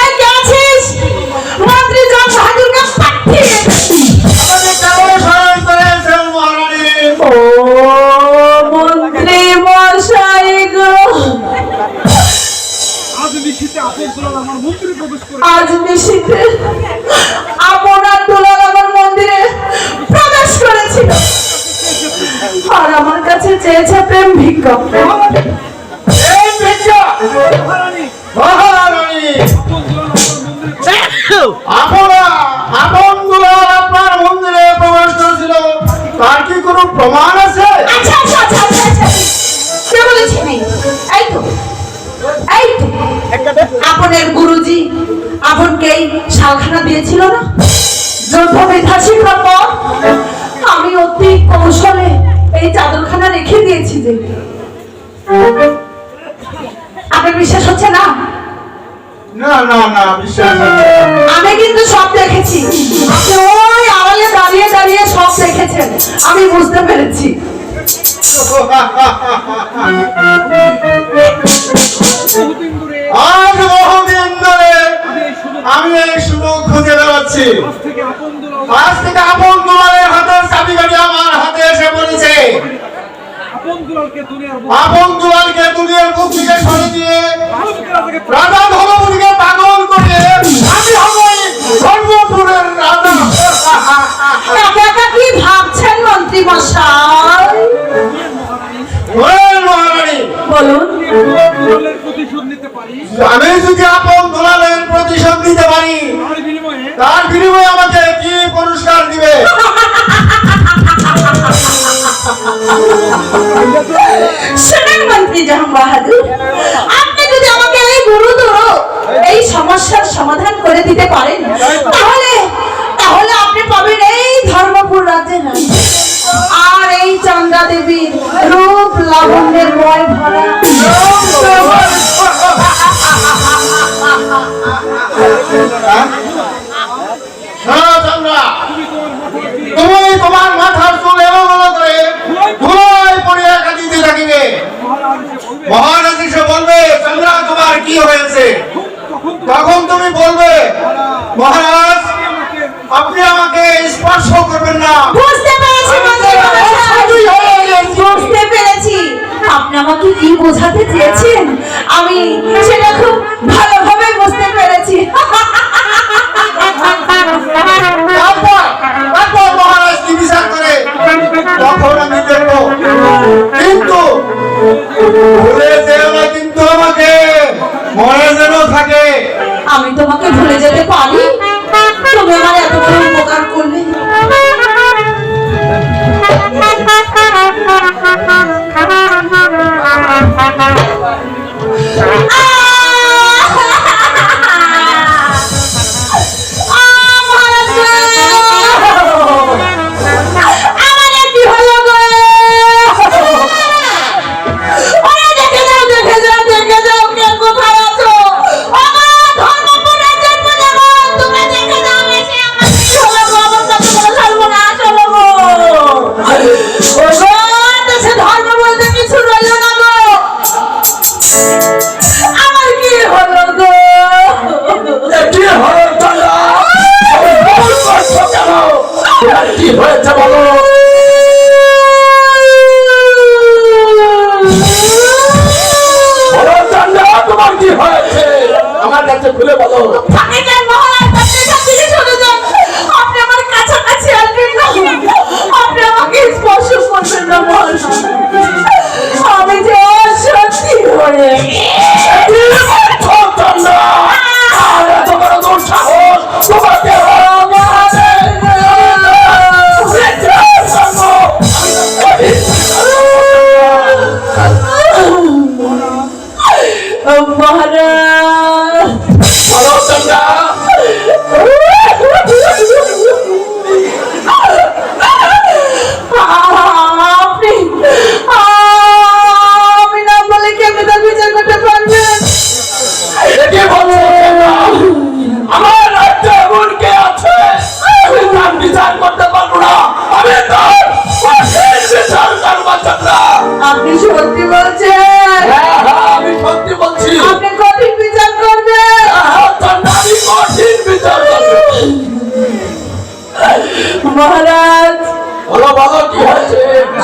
এই কে আছিস? মন্ত্রী জগবন্ধুকে পাঠিয়ে ও মন্ত্রী মশাই গো, আজ নিশীতে আপনার দুলাল আমার মন্দিরে প্রবেশ করেছিল আর আমার কাছে চেয়েছে প্রেম ভিক্ষা। এই ভিক্ষা মহারানী, আপন দুলাল আপনার মন্দিরে প্রবেশ করেছিল, তার কি কোনো প্রমাণ আছে? আচ্ছা কে বলেছে? এই তো আপনার গুরুজি আপনকেই শালখানা দিয়েছিল না? যুদ্ধ বিধা শিখার পর আমি অতি কৌশলে এই চাদরখানা রেখে দিয়েছি। যে আপনার বিশ্বাস হচ্ছে না? না বিশ্বাস হচ্ছে না। আমি কিন্তু সব দেখেছি। আপনি ওই আড়ালে দাঁড়িয়ে সব দেখেছেন, আমি বুঝতে পেরেছি। আজ বহুদিন ধরে আমি এই সুযোগ খুঁজে বেড়াচ্ছি। আজ থেকে আপন দুলালের হাতের চাবিকাঠি আমার হাতে এসে পড়েছে। আপন দুলালকে দুনিয়ার বুক থেকে সরিয়ে দিয়ে রাজা ধর্মপুরীকে পাগল করে আমি হব ধর্মপুরের রাজা। একা কি ভাবছেন মন্ত্রী মশাই? মহারানী বলুন। আমি যদি আপন দুলালের প্রতিশোধ নিতে পারি, তার বিনিময়ে আমাকে কি পুরস্কার দিবে? শুনুন মন্ত্রী জাহান বাহাদুর, আপনি যদি আমাকে এই গুরুতর এই সমস্যার সমাধান করে দিতে পারেন, তাহলে আপনি পাবেন এই ধর্মপুর রাজ্যের রানী আর এই চন্দ্রা দেবীর রূপ লাবণ্যের ময় ভরা। তুমি তোমার মাথার চুল এলোমেলো করে ধুলোয় পড়িয়া কাঁদিতে থাকিবে। মহারাজ এসে বলবে, চন্দ্রা তোমার কি হয়েছে? তখন তুমি বলবে, মহারাজ আপনি আমাকে স্পর্শ করবেন না। বুঝতে পেরেছি মন্ত্রী মশাই, বুঝতে পেরেছি আপনি আমাকে কি বোঝাতে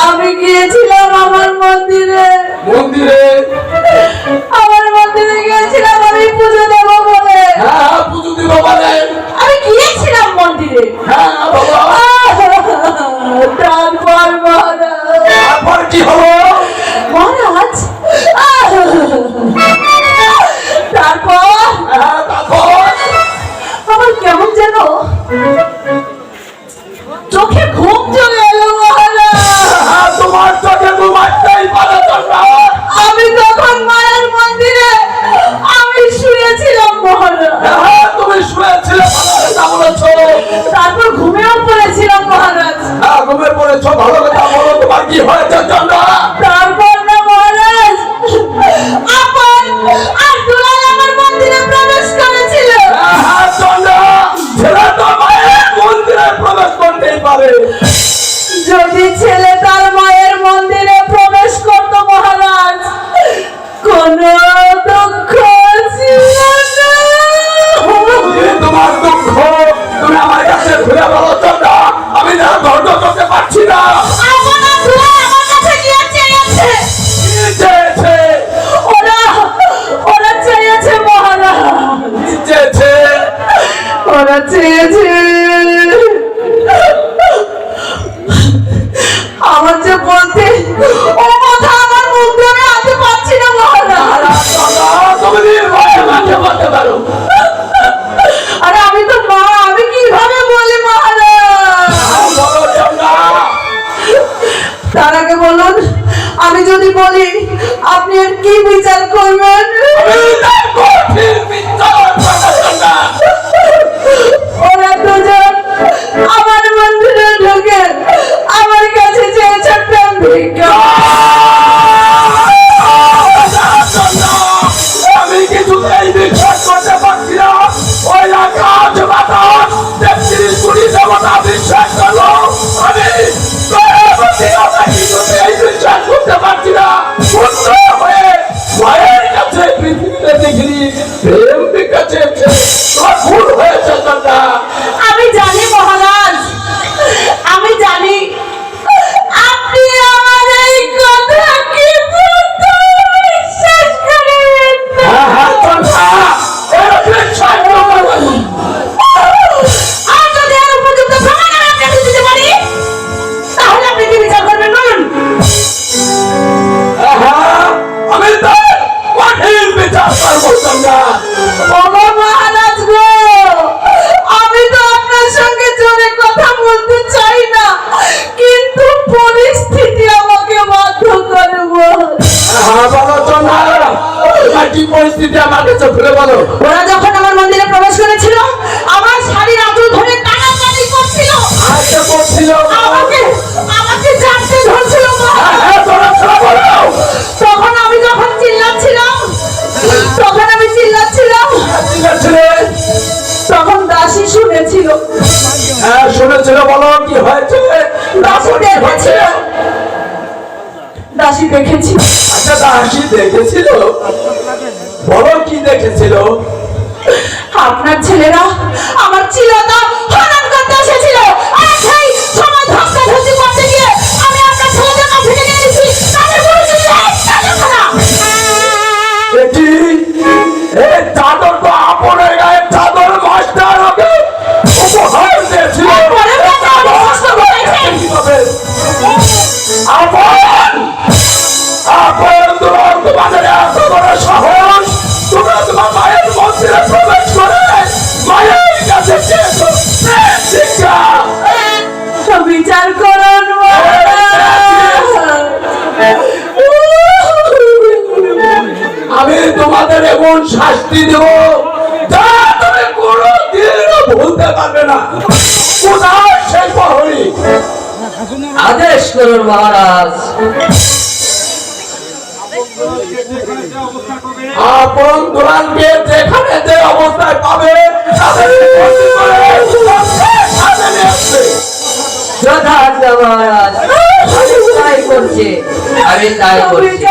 আমি গিয়েছিলাম আমার মন্দিরে মন্দিরে? আমার মন্দিরে গিয়েছিলাম আমি পুজো দেবো বলে। হ্যাঁ, পুজো দিব বলে? আমি গিয়েছিলাম মন্দিরে। হ্যাঁ বাবা। তারপর মহারাজ, তারপর কি হলো? মহারাজ তারপর হ্যাঁ, তারপর? আমার কেমন যেন চোখে ঘুম চলে এলো মহারাজ। হ্যাঁ, তোমার চোখে ঘুম আসতেই পারে চন্দ্রা। আমি তখন মায়ের মন্দিরে আমি শুয়েছিলাম মহারাজ। হ্যাঁ, তুমি শুয়েছিলে, ভালো কথা বলেছো। তারপর ঘুমেও পড়েছিলাম মহারাজ। হ্যাঁ, ঘুমে পড়েছো, ভালো কথা বলো, তোমার কি হয়েছে চন্দ্রা? তারপর না মহারাজ, আপন আর দুলাল আমার মন্দিরে প্রবেশ করেছিল। হ্যাঁ চন্দ্রা, ছেলে তো মায়ের মন্দিরে প্রবেশ করতেই পারে। যদি ছেলে তার মায়ের মন্দিরে প্রবেশ করত মহারাজ, কোনো দুঃখ ছিল না। এই তোমার দুঃখ তুমি আমার কাছে খুলে বলো চন্দ্রা, আমি না ধৈর্য করতে পারছি না। আপন আর দুলাল আমার কাছে গিয়ে চেয়েছে। কি চেয়েছে? ওরা চেয়েছে মহারাজ, কি চেয়েছে? ওরা চেয়েছে আমার যে বলতে ও কথা আমার মুখ দিয়ে আমি আনতে পারছি না মহারাজ। চন্দ্রা, তুমি নির্ভয়ে আমাকে বলতে পারো। আরে আমি তো মা, আমি কিভাবে বলি মহারাজ? বলো চন্দ্রা। তার আগে বলুন, আমি যদি বলি আপনি এর কি বিচার করবেন? আমি তার কঠিন বিচার করবো চন্দ্রা। ওরা দুজন আমার মন্দিরে ঢুকে আমার কাছে চেয়েছে প্রেম ভিক্ষা। আমি কিছুতেই বিশ্বাস করতে পারছি না। ওই আকাশ বাতাস তেত্রিশ কোটি দেবতা বিশ্বাস করলো, আমি কিছুতেই বিশ্বাস করতে পারছি না। পুত্র হয়ে মায়ের কাছে পৃথিবীতে দেখিনি প্রেম ভিক্ষা চেয়েছে, তোমার ভুল হয়েছে চন্দ্রা। আমি জানি মহারাজ, আমি জানি আপনি আমার এই কথা কিন্তু বিশ্বাস করেন না। হ্যাঁ চন্দ্রা, এর বিশ্বাস করবো না। আর যদি আর উপযুক্ত প্রমাণ আমি আপনাকে দিতে পারি, তাহলে আপনি কি বিচার করবেন বলুন? হ্যাঁ, আমি তার কঠিন বিচার করবো চন্দ্রা। ওগো মহারাজ গো, আমি তো আপনার সঙ্গে জোরে কথা বলতে চাই না, কিন্তু পরিস্থিতি আমাকে বাধ্য করে বল। হ্যাঁ বলো চন্দ্রা, তোমার কি পরিস্থিতি আমার কাছে খুলে বলো। ওরা যখন আমার মন্দিরে প্রবেশ করেছিল, আমার শাড়ির আঁচল ধরে টানাটানি করছিল, আজকে করছিল। আমাকে জানতে ধরছিল মহারাজ। হ্যাঁ তোরা ছেলে বলো। তখন আমি যখন চিল্লাচ্ছিলাম, ঠিক আছে। তখন দাসী শুনেছিল। হ্যাঁ শুনেছিল, বলো কি হয়েছে। দাসী দেখেছিল। আচ্ছা দাসী দেখেছিল, বলো কি দেখেছিল। আপনার ছেলেরা আমার চিরতা হরণ করতে এসেছিল, আর সেই সময় ধস্তাধস্তি করতে গিয়ে আমি আপনার ছেলেদের কাছে নিয়ে এসেছি। তাদের পরিস্থিতি একটা না। এটি এই চাদর তো আপনের গায়ে চাদর মাস্টার ওকে উপহার দিয়েছিল। এরপরে তাকে অবিশ্বাস করেছেন। আপন দুলাল তোমাদের এত বড় সাহস, তোমরা তোমার মায়ের মন্দিরে প্রবেশ করে মায়ের কাছে চেয়েছো প্রেম ভিক্ষা। বিচার করুন আমি তোমাদের এমন শাস্তি দেব যা তুমি কোনোদিনও ভুলতে পারবে না। কোথায় সেই প্রহরী? আদেশ করুন মহারাজ। আপন দুলালকে যেখানে যে অবস্থায় পাবে তাদের যথার্থ মহারাজ, আমি তাই করছি।